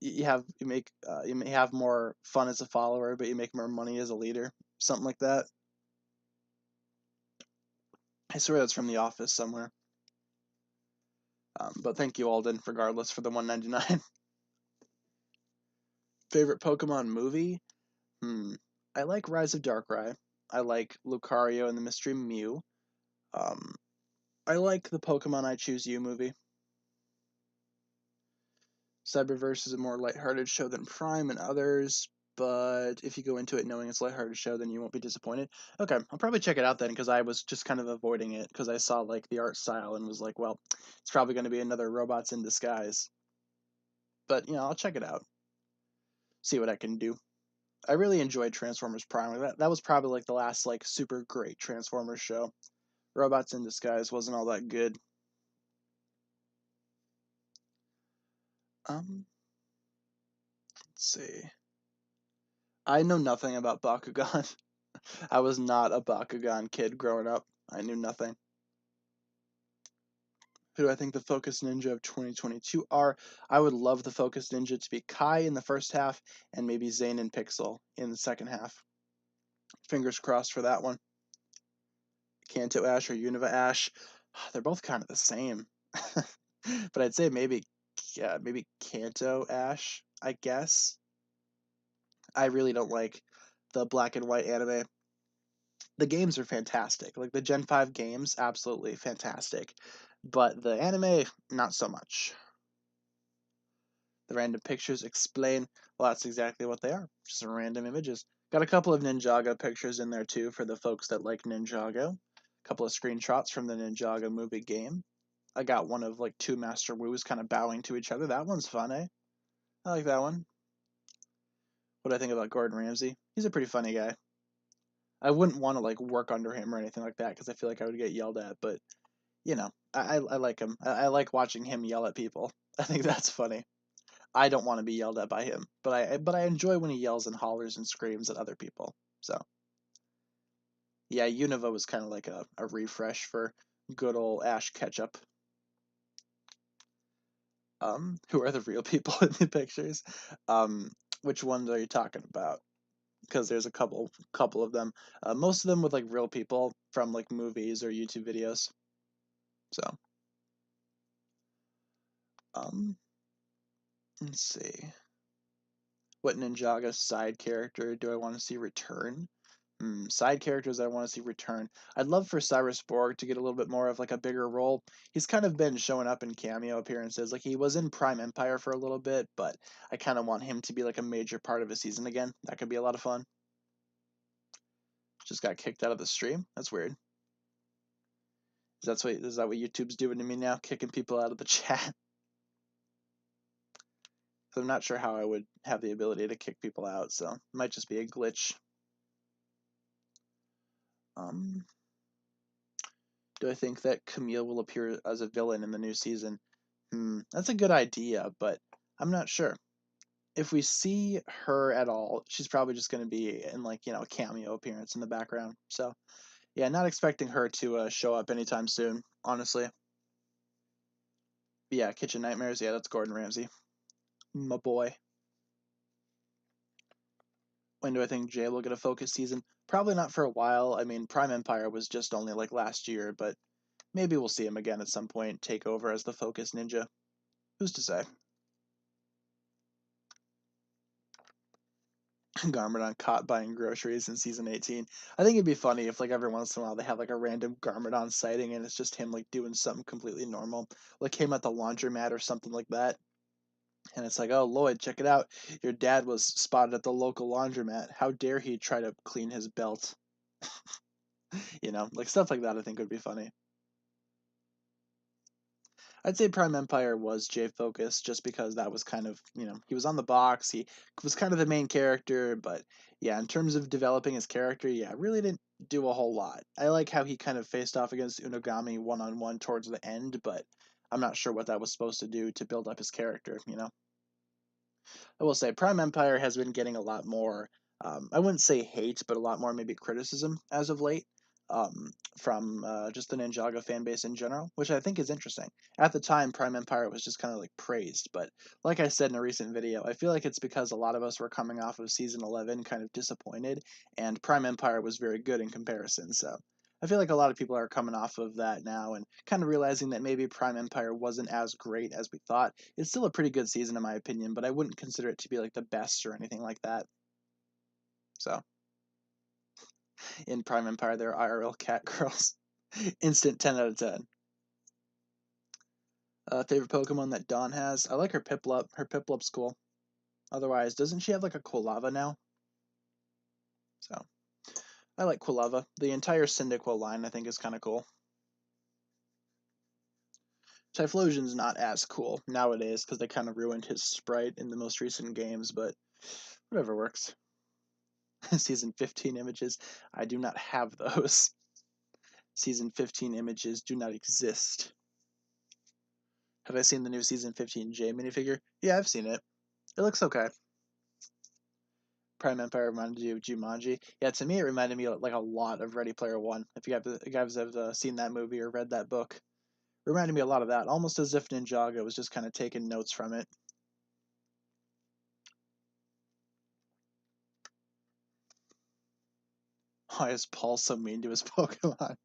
you may have more fun as a follower, but you make more money as a leader, something like that. I swear that's from The Office somewhere. But thank you, Alden, regardless, for the 199. Favorite Pokemon movie? I like Rise of Darkrai. I like Lucario and the Mystery Mew. I like the Pokemon I Choose You movie. Cyberverse is a more lighthearted show than Prime and others, but if you go into it knowing it's a lighthearted show, then you won't be disappointed. Okay, I'll probably check it out then, because I was just kind of avoiding it, because I saw like the art style and was like, well, it's probably going to be another Robots in Disguise. But, I'll check it out. See what I can do. I really enjoyed Transformers Prime. That was probably like the last like super great Transformers show. Robots in Disguise wasn't all that good. Let's see. I know nothing about Bakugan. I was not a Bakugan kid growing up. I knew nothing. Who do I think the Focus Ninja of 2022 are? I would love the Focus Ninja to be Kai in the first half and maybe Zane and Pixel in the second half. Fingers crossed for that one. Kanto Ash or Unova Ash. They're both kind of the same. But I'd say maybe Kanto Ash, I guess. I really don't like the black and white anime. The games are fantastic. Like the Gen 5 games, absolutely fantastic. But the anime, not so much. The random pictures explain, well, that's exactly what they are. Just random images. Got a couple of Ninjago pictures in there too for the folks that like Ninjago. A couple of screenshots from the Ninjago movie game. I got one of like two Master Woos kind of bowing to each other. That one's fun, eh? I like that one. What do I think about Gordon Ramsay? He's a pretty funny guy. I wouldn't want to like work under him or anything like that because I feel like I would get yelled at. But I like him. I like watching him yell at people. I think that's funny. I don't want to be yelled at by him, but I enjoy when he yells and hollers and screams at other people. So yeah, Unova was kind of like a refresh for good old Ash Ketchup. Who are the real people in the pictures? Which ones are you talking about? Because there's a couple of them. Most of them with like real people from like movies or YouTube videos. So, let's see. What Ninjago side character do I want to see return? Side characters I want to see return. I'd love for Cyrus Borg to get a little bit more of like a bigger role. He's kind of been showing up in cameo appearances. Like he was in Prime Empire for a little bit, but I kind of want him to be like a major part of a season again. That could be a lot of fun. Just got kicked out of the stream. That's weird. Is that what YouTube's doing to me now? Kicking people out of the chat? So I'm not sure how I would have the ability to kick people out, so it might just be a glitch. Do I think that Camille will appear as a villain in the new season? That's a good idea, but I'm not sure. If we see her at all, she's probably just going to be in like, a cameo appearance in the background. So, yeah, not expecting her to show up anytime soon, honestly. But yeah, Kitchen Nightmares, yeah, that's Gordon Ramsay. My boy. When do I think Jay will get a focus season? Probably not for a while. I mean, Prime Empire was just only like last year, but maybe we'll see him again at some point, take over as the focus ninja. Who's to say? Garmadon caught buying groceries in season 18. I think it'd be funny if like every once in a while they have like a random Garmadon sighting and it's just him like doing something completely normal, like him at the laundromat or something like that. And it's like, oh Lloyd, check it out. Your dad was spotted at the local laundromat. How dare he try to clean his belt? Like stuff like that I think would be funny. I'd say Prime Empire was Jay Focus just because that was kind of, he was on the box. He was kind of the main character, but yeah, in terms of developing his character, yeah, really didn't do a whole lot. I like how he kind of faced off against Unogami one-on-one towards the end, but I'm not sure what that was supposed to do to build up his character. I will say Prime Empire has been getting a lot more, I wouldn't say hate, but a lot more maybe criticism as of late, from just the Ninjago fan base in general, which I think is interesting. At the time, Prime Empire was just kind of like praised, but like I said in a recent video, I feel like it's because a lot of us were coming off of season 11 kind of disappointed, and Prime Empire was very good in comparison, so I feel like a lot of people are coming off of that now and kind of realizing that maybe Prime Empire wasn't as great as we thought. It's still a pretty good season in my opinion, but I wouldn't consider it to be like the best or anything like that. So, in Prime Empire, there are IRL cat girls. Instant 10 out of 10. Favorite Pokemon that Dawn has? I like her Piplup. Her Piplup's cool. Otherwise, doesn't she have like a Quilava now? So, I like Quilava. The entire Cyndaquil line I think is kind of cool. Typhlosion's not as cool nowadays because they kind of ruined his sprite in the most recent games, but whatever works. Season 15 images. I do not have those. Season 15 images do not exist. Have I seen the new Season 15 J minifigure? Yeah, I've seen it. It looks okay. Prime Empire reminded you of Jumanji. Yeah, to me it reminded me like a lot of Ready Player One. If you guys have seen that movie or read that book, it reminded me a lot of that. Almost as if Ninjago was just kind of taking notes from it. Why is Paul so mean to his Pokemon?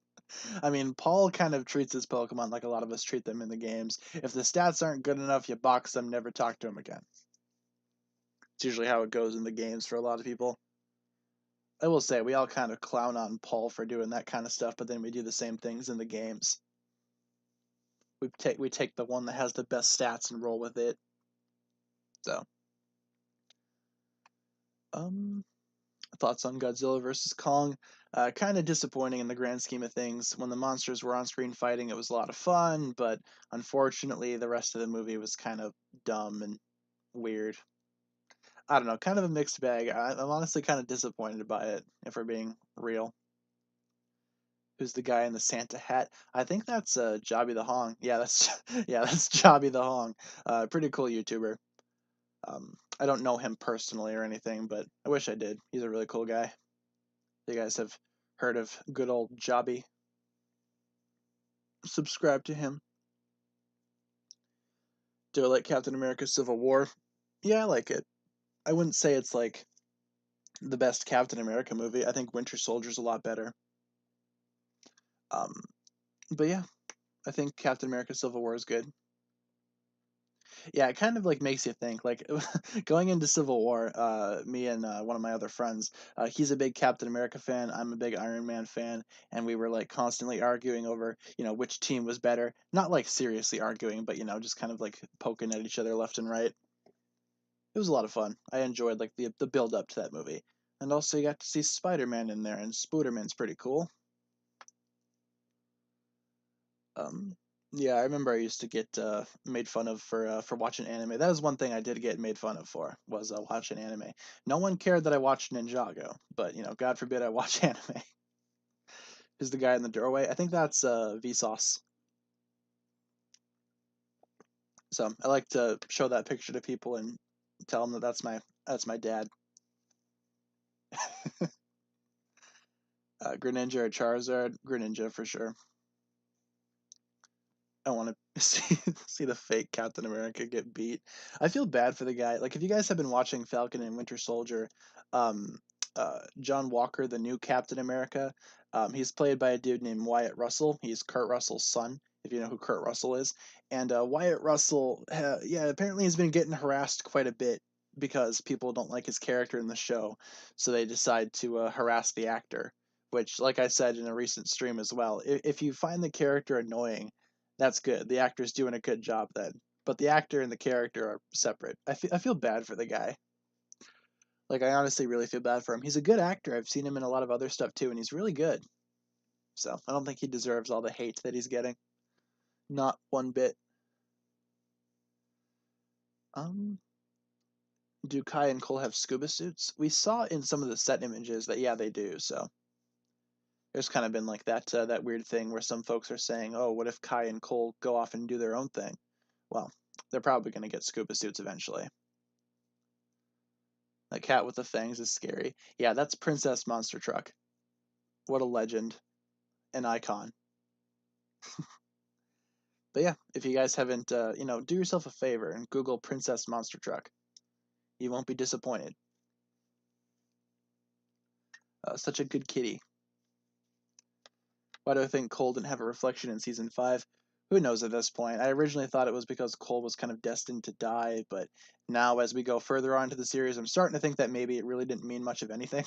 I mean, Paul kind of treats his Pokemon like a lot of us treat them in the games. If the stats aren't good enough, you box them, never talk to them again. It's usually how it goes in the games for a lot of people. I will say, we all kind of clown on Paul for doing that kind of stuff, but then we do the same things in the games. We take the one that has the best stats and roll with it. So, thoughts on Godzilla vs. Kong? Kind of disappointing in the grand scheme of things. When the monsters were on screen fighting, it was a lot of fun, but unfortunately, the rest of the movie was kind of dumb and weird. I don't know, kind of a mixed bag. I'm honestly kind of disappointed by it, if we're being real. Who's the guy in the Santa hat? I think that's Jobby the Hong. Yeah, that's that's Jobby the Hong. Pretty cool YouTuber. I don't know him personally or anything, but I wish I did. He's a really cool guy. You guys have heard of good old Jobby? Subscribe to him. Do I like Captain America Civil War? Yeah, I like it. I wouldn't say it's like the best Captain America movie. I think Winter Soldier's a lot better. But yeah, I think Captain America Civil War is good. Yeah, it kind of like makes you think. Like going into Civil War, me and one of my other friends, he's a big Captain America fan. I'm a big Iron Man fan, and we were like constantly arguing over, which team was better. Not like seriously arguing, but just kind of like poking at each other left and right. It was a lot of fun. I enjoyed like the build up to that movie, and also you got to see Spider-Man in there, and Spooderman's pretty cool. Um, yeah, I remember I used to get made fun of for watching anime. That was one thing I did get made fun of for was watching anime. No one cared that I watched Ninjago, but God forbid I watch anime. Is the guy in the doorway? I think that's Vsauce. So I like to show that picture to people and tell them that that's my dad. Greninja or Charizard? Greninja for sure. I want to see the fake Captain America get beat. I feel bad for the guy. Like if you guys have been watching Falcon and Winter Soldier, um, John Walker, the new Captain America, he's played by a dude named Wyatt Russell. He's Kurt Russell's son, if you know who Kurt Russell is. And Wyatt Russell, yeah, apparently he's been getting harassed quite a bit because people don't like his character in the show, so they decide to harass the actor. Which, like I said in a recent stream as well, if you find the character annoying, that's good. The actor's doing a good job then. But the actor and the character are separate. I feel bad for the guy. Like I honestly really feel bad for him. He's a good actor. I've seen him in a lot of other stuff too, and he's really good. So I don't think he deserves all the hate that he's getting. Not one bit. Um, do Kai and Cole have scuba suits? We saw in some of the set images that yeah they do. So there's kind of been like that weird thing where some folks are saying, oh, what if Kai and Cole go off and do their own thing? Well, they're probably going to get scuba suits eventually. That cat with the fangs is scary. Yeah, that's Princess Monster Truck. What a legend. An icon. But yeah, if you guys haven't, do yourself a favor and Google Princess Monster Truck. You won't be disappointed. Such a good kitty. Why do I think Cole didn't have a reflection in season 5? Who knows at this point? I originally thought it was because Cole was kind of destined to die, but now as we go further on to the series, I'm starting to think that maybe it really didn't mean much of anything.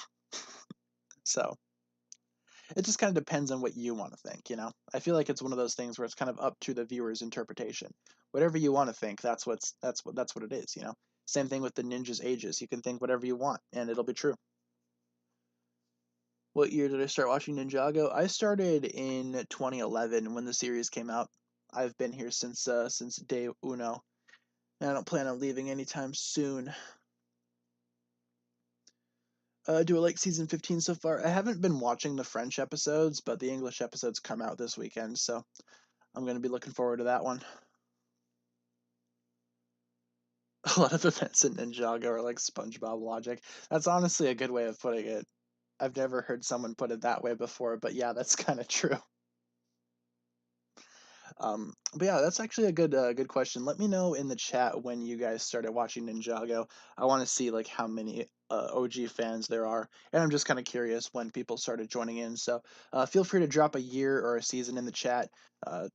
So it just kind of depends on what you want to think, I feel like it's one of those things where it's kind of up to the viewer's interpretation. Whatever you want to think, that's what it is. Same thing with the ninjas' ages. You can think whatever you want, and it'll be true. What year did I start watching Ninjago? I started in 2011 when the series came out. I've been here since day uno, and I don't plan on leaving anytime soon. Do I like season 15 so far? I haven't been watching the French episodes, but the English episodes come out this weekend, so I'm going to be looking forward to that one. A lot of events in Ninjago are like SpongeBob logic. That's honestly a good way of putting it. I've never heard someone put it that way before, but yeah, that's kind of true. But yeah, that's actually a good question. Let me know in the chat when you guys started watching Ninjago. I want to see like how many OG fans there are, and I'm just kind of curious when people started joining in. So feel free to drop a year or a season in the chat,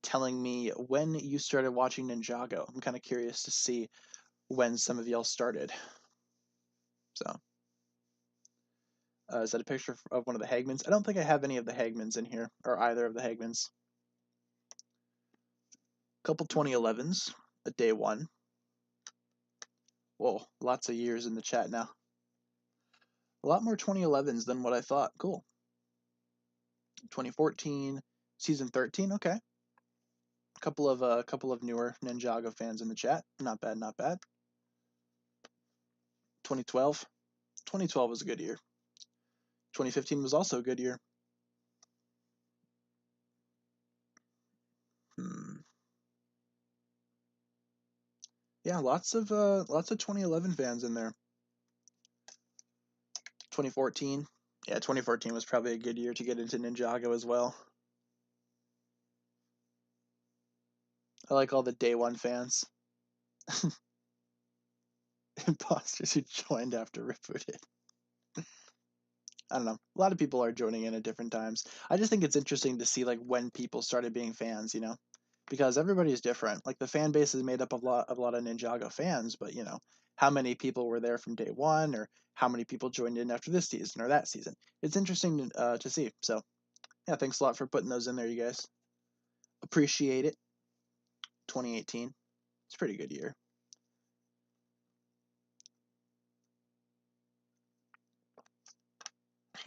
telling me when you started watching Ninjago. I'm kind of curious to see when some of y'all started. So. Is that a picture of one of the Hagmans? I don't think I have any of the Hagmans in here, or either of the Hagmans. Couple 2011s, a day one. Whoa, lots of years in the chat now. A lot more 2011s than what I thought. Cool. 2014, season 13. Okay. Couple of newer Ninjago fans in the chat. Not bad, not bad. 2012. 2012 was a good year. 2015 was also a good year. Yeah, lots of 2011 fans in there. 2014. Yeah, 2014 was probably a good year to get into Ninjago as well. I like all the day one fans. Imposters who joined after rebooted. I don't know. A lot of people are joining in at different times. I just think it's interesting to see like when people started being fans, because everybody's different. Like the fan base is made up of a lot of Ninjago fans, but how many people were there from day one, or how many people joined in after this season or that season? It's interesting to see. So yeah, thanks a lot for putting those in there, you guys. Appreciate it. 2018, it's a pretty good year.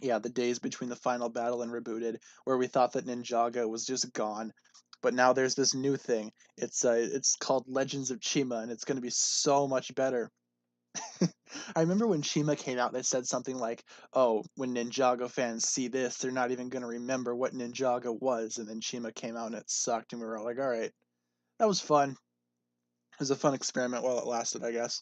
Yeah, the days between the final battle and Rebooted, where we thought that Ninjago was just gone, but now there's this new thing. It's called Legends of Chima, and it's going to be so much better. I remember when Chima came out, they said something like, "Oh, when Ninjago fans see this, they're not even going to remember what Ninjago was." And then Chima came out and it sucked, and we were all like, "All right, that was fun. It was a fun experiment while it lasted, I guess."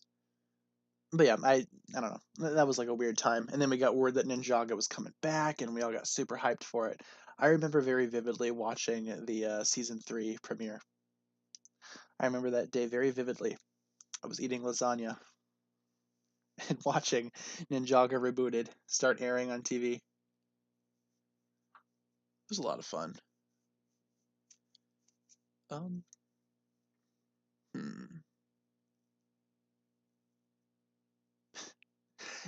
But yeah, I don't know. That was like a weird time. And then we got word that Ninjago was coming back, and we all got super hyped for it. I remember very vividly watching the season 3 premiere. I remember that day very vividly. I was eating lasagna and watching Ninjago Rebooted start airing on TV. It was a lot of fun. Um, hmm.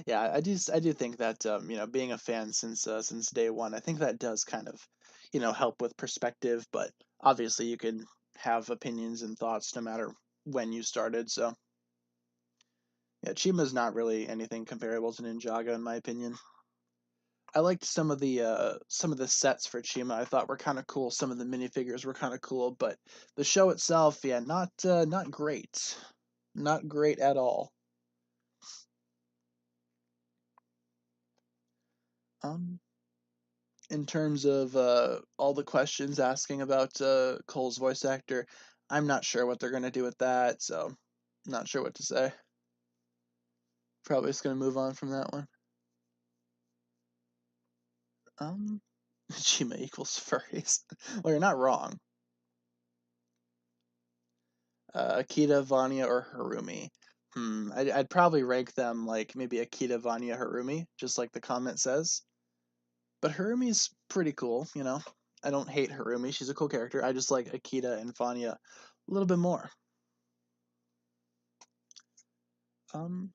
Yeah, I do think that being a fan since day one, I think that does kind of help with perspective. But obviously, you can have opinions and thoughts no matter when you started. So yeah, Chima's not really anything comparable to Ninjago in my opinion. I liked some of the sets for Chima. I thought were kind of cool. Some of the minifigures were kind of cool, but the show itself, yeah, not great, not great at all. Um, in terms of all the questions asking about Cole's voice actor, I'm not sure what they're gonna do with that, so not sure what to say. Probably just gonna move on from that one. Um, Chima equals furries. Well, you're not wrong. Akita, Vanya, or Harumi. I'd probably rank them like maybe Akita, Vanya, Harumi, just like the comment says. But Harumi's pretty cool, you know. I don't hate Harumi; she's a cool character. I just like Akita and Vanya a little bit more.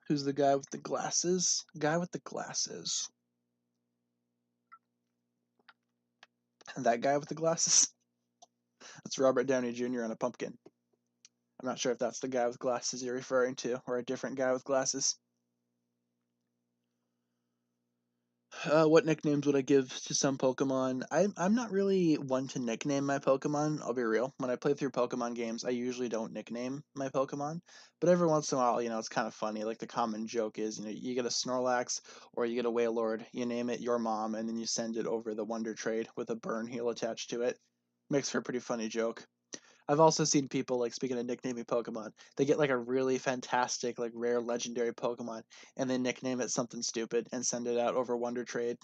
Who's the guy with the glasses? Guy with the glasses. That guy with the glasses. That's Robert Downey Jr. on a pumpkin. I'm not sure if that's the guy with glasses you're referring to, or a different guy with glasses. What nicknames would I give to some Pokemon? I'm not really one to nickname my Pokemon. I'll be real. When I play through Pokemon games, I usually don't nickname my Pokemon. But every once in a while, it's kind of funny. Like the common joke is, you get a Snorlax or you get a Wailord, you name it your mom, and then you send it over the Wonder Trade with a burn heal attached to it. Makes for a pretty funny joke. I've also seen people, like, speaking of nicknaming Pokemon, they get like a really fantastic, like rare legendary Pokemon, and they nickname it something stupid and send it out over Wonder Trade.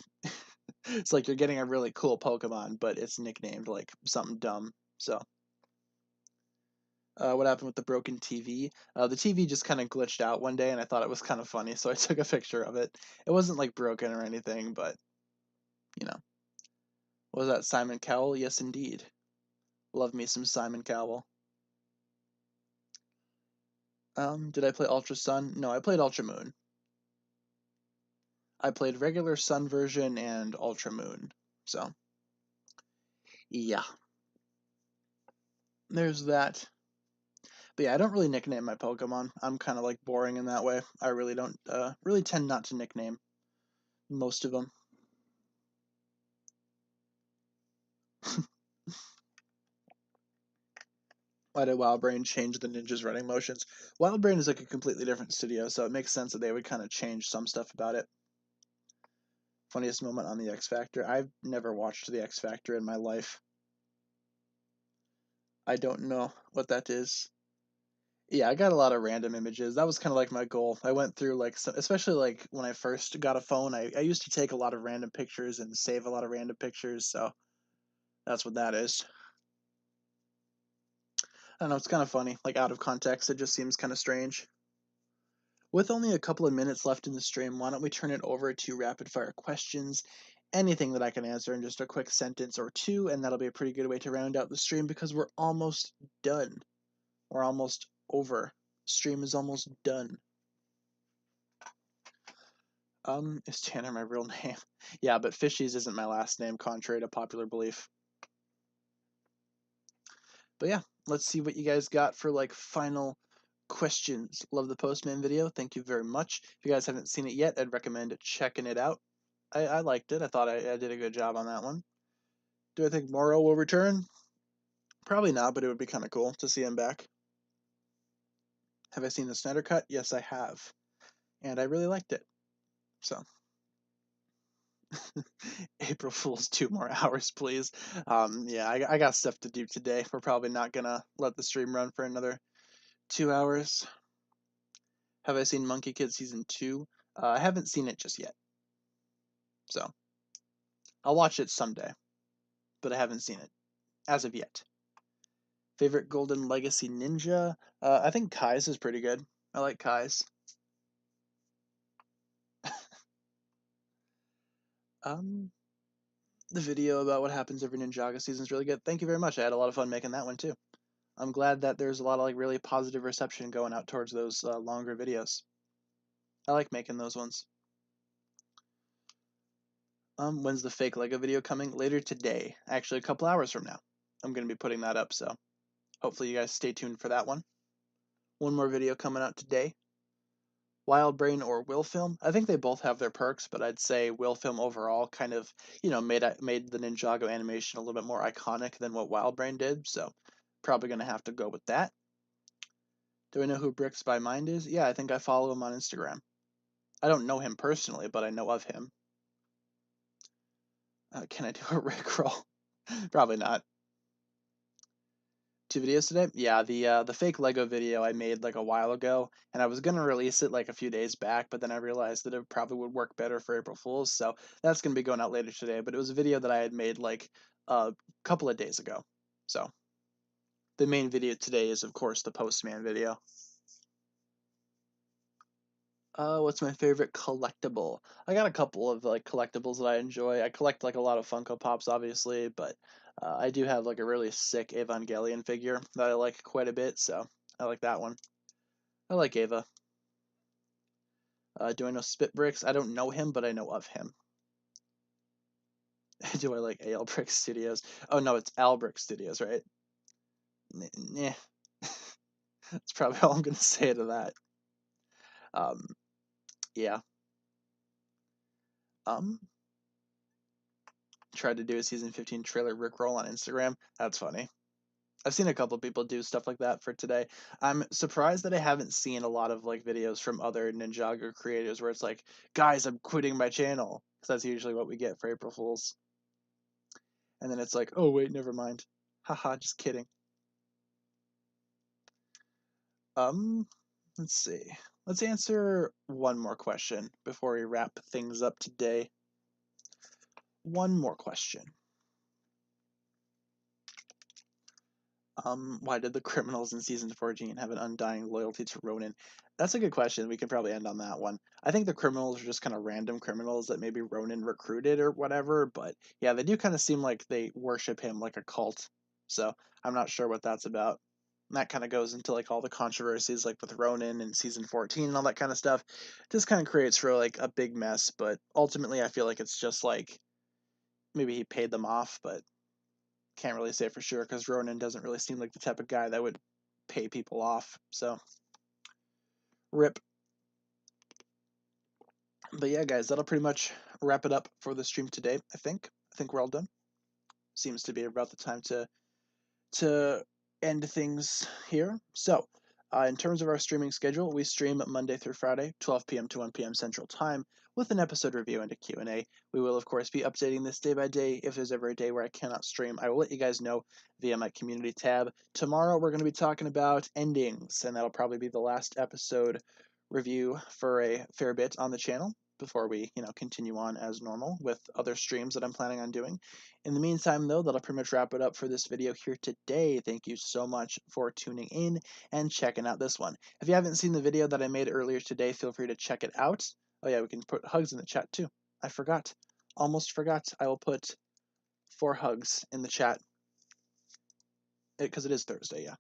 It's like you're getting a really cool Pokemon, but it's nicknamed like something dumb. So, what happened with the broken TV? The TV just kind of glitched out one day, and I thought it was kind of funny, so I took a picture of it. It wasn't like broken or anything, but you know, what was that, Simon Cowell? Yes, indeed. Love me some Simon Cowell. Did I play Ultra Sun? No, I played Ultra Moon. I played regular Sun version and Ultra Moon. So, yeah, there's that. But yeah, I don't really nickname my Pokemon. I'm kind of like boring in that way. I really don't, really tend not to nickname most of them. Why did WildBrain change the ninjas running motions? WildBrain is like a completely different studio, so it makes sense that they would kind of change some stuff about it. Funniest moment on the X Factor? I've never watched the X Factor in my life. I don't know what that is. Yeah, I got a lot of random images. That was kind of like my goal. I went through like, especially like when I first got a phone, I used to take a lot of random pictures and save a lot of random pictures. So that's what that is. I don't know. It's kind of funny. Like out of context, it just seems kind of strange. With only a couple of minutes left in the stream, why don't we turn it over to rapid fire questions anything that I can answer in just a quick sentence or two, and that'll be a pretty good way to round out the stream because we're almost done. We're almost over. Stream is almost done. Is Tanner my real name? Yeah, but Fishies isn't my last name, contrary to popular belief. But yeah, let's see what you guys got for like final questions. Love the Postman video. Thank you very much. If you guys haven't seen it yet, I'd recommend checking it out. I liked it. I thought I did a good job on that one. Do I think Morrow will return? Probably not, but it would be kind of cool to see him back. Have I seen the Snyder Cut? Yes, I have. And I really liked it. So. April Fool's 2 more hours, please. Yeah, I got stuff to do today. We're probably not gonna let the stream run for another 2 hours. Have I seen Monkey Kid Season 2? I haven't seen it just yet. So, I'll watch it someday. But I haven't seen it, as of yet. Favorite Golden Legacy Ninja? I think Kai's is pretty good. I like Kai's. The video about what happens every Ninjago season is really good. Thank you very much. I had a lot of fun making that one too. I'm glad that there's a lot of like really positive reception going out towards those longer videos. I like making those ones. When's the fake Lego video coming? Later today. Actually, a couple hours from now. I'm going to be putting that up, so hopefully you guys stay tuned for that one. One more video coming out today. Wild Brain or Will Film? I think they both have their perks, but I'd say Will Film overall kind of, made the Ninjago animation a little bit more iconic than what Wild Brain did, so probably going to have to go with that. Do I know who Bricks by Mind is? Yeah, I think I follow him on Instagram. I don't know him personally, but I know of him. Can I do a Rickroll? Probably not. 2 videos today? Yeah, the fake Lego video I made like a while ago, and I was gonna release it like a few days back, but then I realized that it probably would work better for April Fools, so that's gonna be going out later today. But it was a video that I had made like a couple of days ago. So the main video today is of course the Postman video. What's my favorite collectible? I got a couple of like collectibles that I enjoy. I collect like a lot of Funko Pops, obviously, but I do have like a really sick Evangelion figure that I like quite a bit, so I like that one. I like Ava. Do I know Spit Bricks? I don't know him, but I know of him. Do I like AL Brick Studios? Oh no, it's Al Brick Studios, right? Nah. That's probably all I'm gonna say to that. Yeah. Tried to do a season 15 trailer rickroll on Instagram. That's funny. I've seen a couple people do stuff like that for today. I'm surprised that I haven't seen a lot of like videos from other Ninjago creators where it's like, guys, I'm quitting my channel. Because that's usually what we get for April Fools. And then it's like, oh wait, never mind. Haha, just kidding. Let's see. Let's answer one more question before we wrap things up today. One more question. Why did the criminals in season 14 have an undying loyalty to Ronin? That's a good question. We can probably end on that one. I think the criminals are just kind of random criminals that maybe Ronin recruited or whatever, but yeah, they do kind of seem like they worship him like a cult. So I'm not sure what that's about. And that kind of goes into like all the controversies like with Ronin and season 14 and all that kind of stuff. Just kind of creates for like a big mess, but ultimately I feel like it's just like maybe he paid them off, but can't really say for sure because Ronan doesn't really seem like the type of guy that would pay people off. So, rip. But yeah, guys, that'll pretty much wrap it up for the stream today. I think we're all done. Seems to be about the time to end things here. So, in terms of our streaming schedule, we stream Monday through Friday, 12 p.m. to 1 p.m. Central Time, with an episode review and a Q&A. We will, of course, be updating this day by day. If there's ever a day where I cannot stream, I will let you guys know via my community tab. Tomorrow, we're going to be talking about endings, and that'll probably be the last episode review for a fair bit on the channel before we, continue on as normal with other streams that I'm planning on doing. In the meantime, though, that'll pretty much wrap it up for this video here today. Thank you so much for tuning in and checking out this one. If you haven't seen the video that I made earlier today, feel free to check it out. Oh yeah, we can put hugs in the chat too. I forgot. almost forgot. I will put 4 hugs in the chat because it is Thursday. Yeah.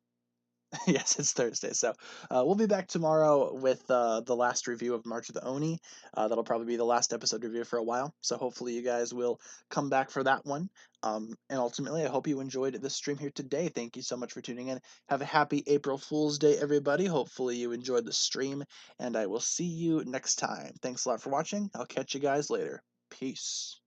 Yes, it's Thursday. So we'll be back tomorrow with the last review of March of the Oni. That'll probably be the last episode review for a while. So hopefully you guys will come back for that one. And ultimately, I hope you enjoyed the stream here today. Thank you so much for tuning in. Have a happy April Fool's Day, everybody. Hopefully you enjoyed the stream, and I will see you next time. Thanks a lot for watching. I'll catch you guys later. Peace.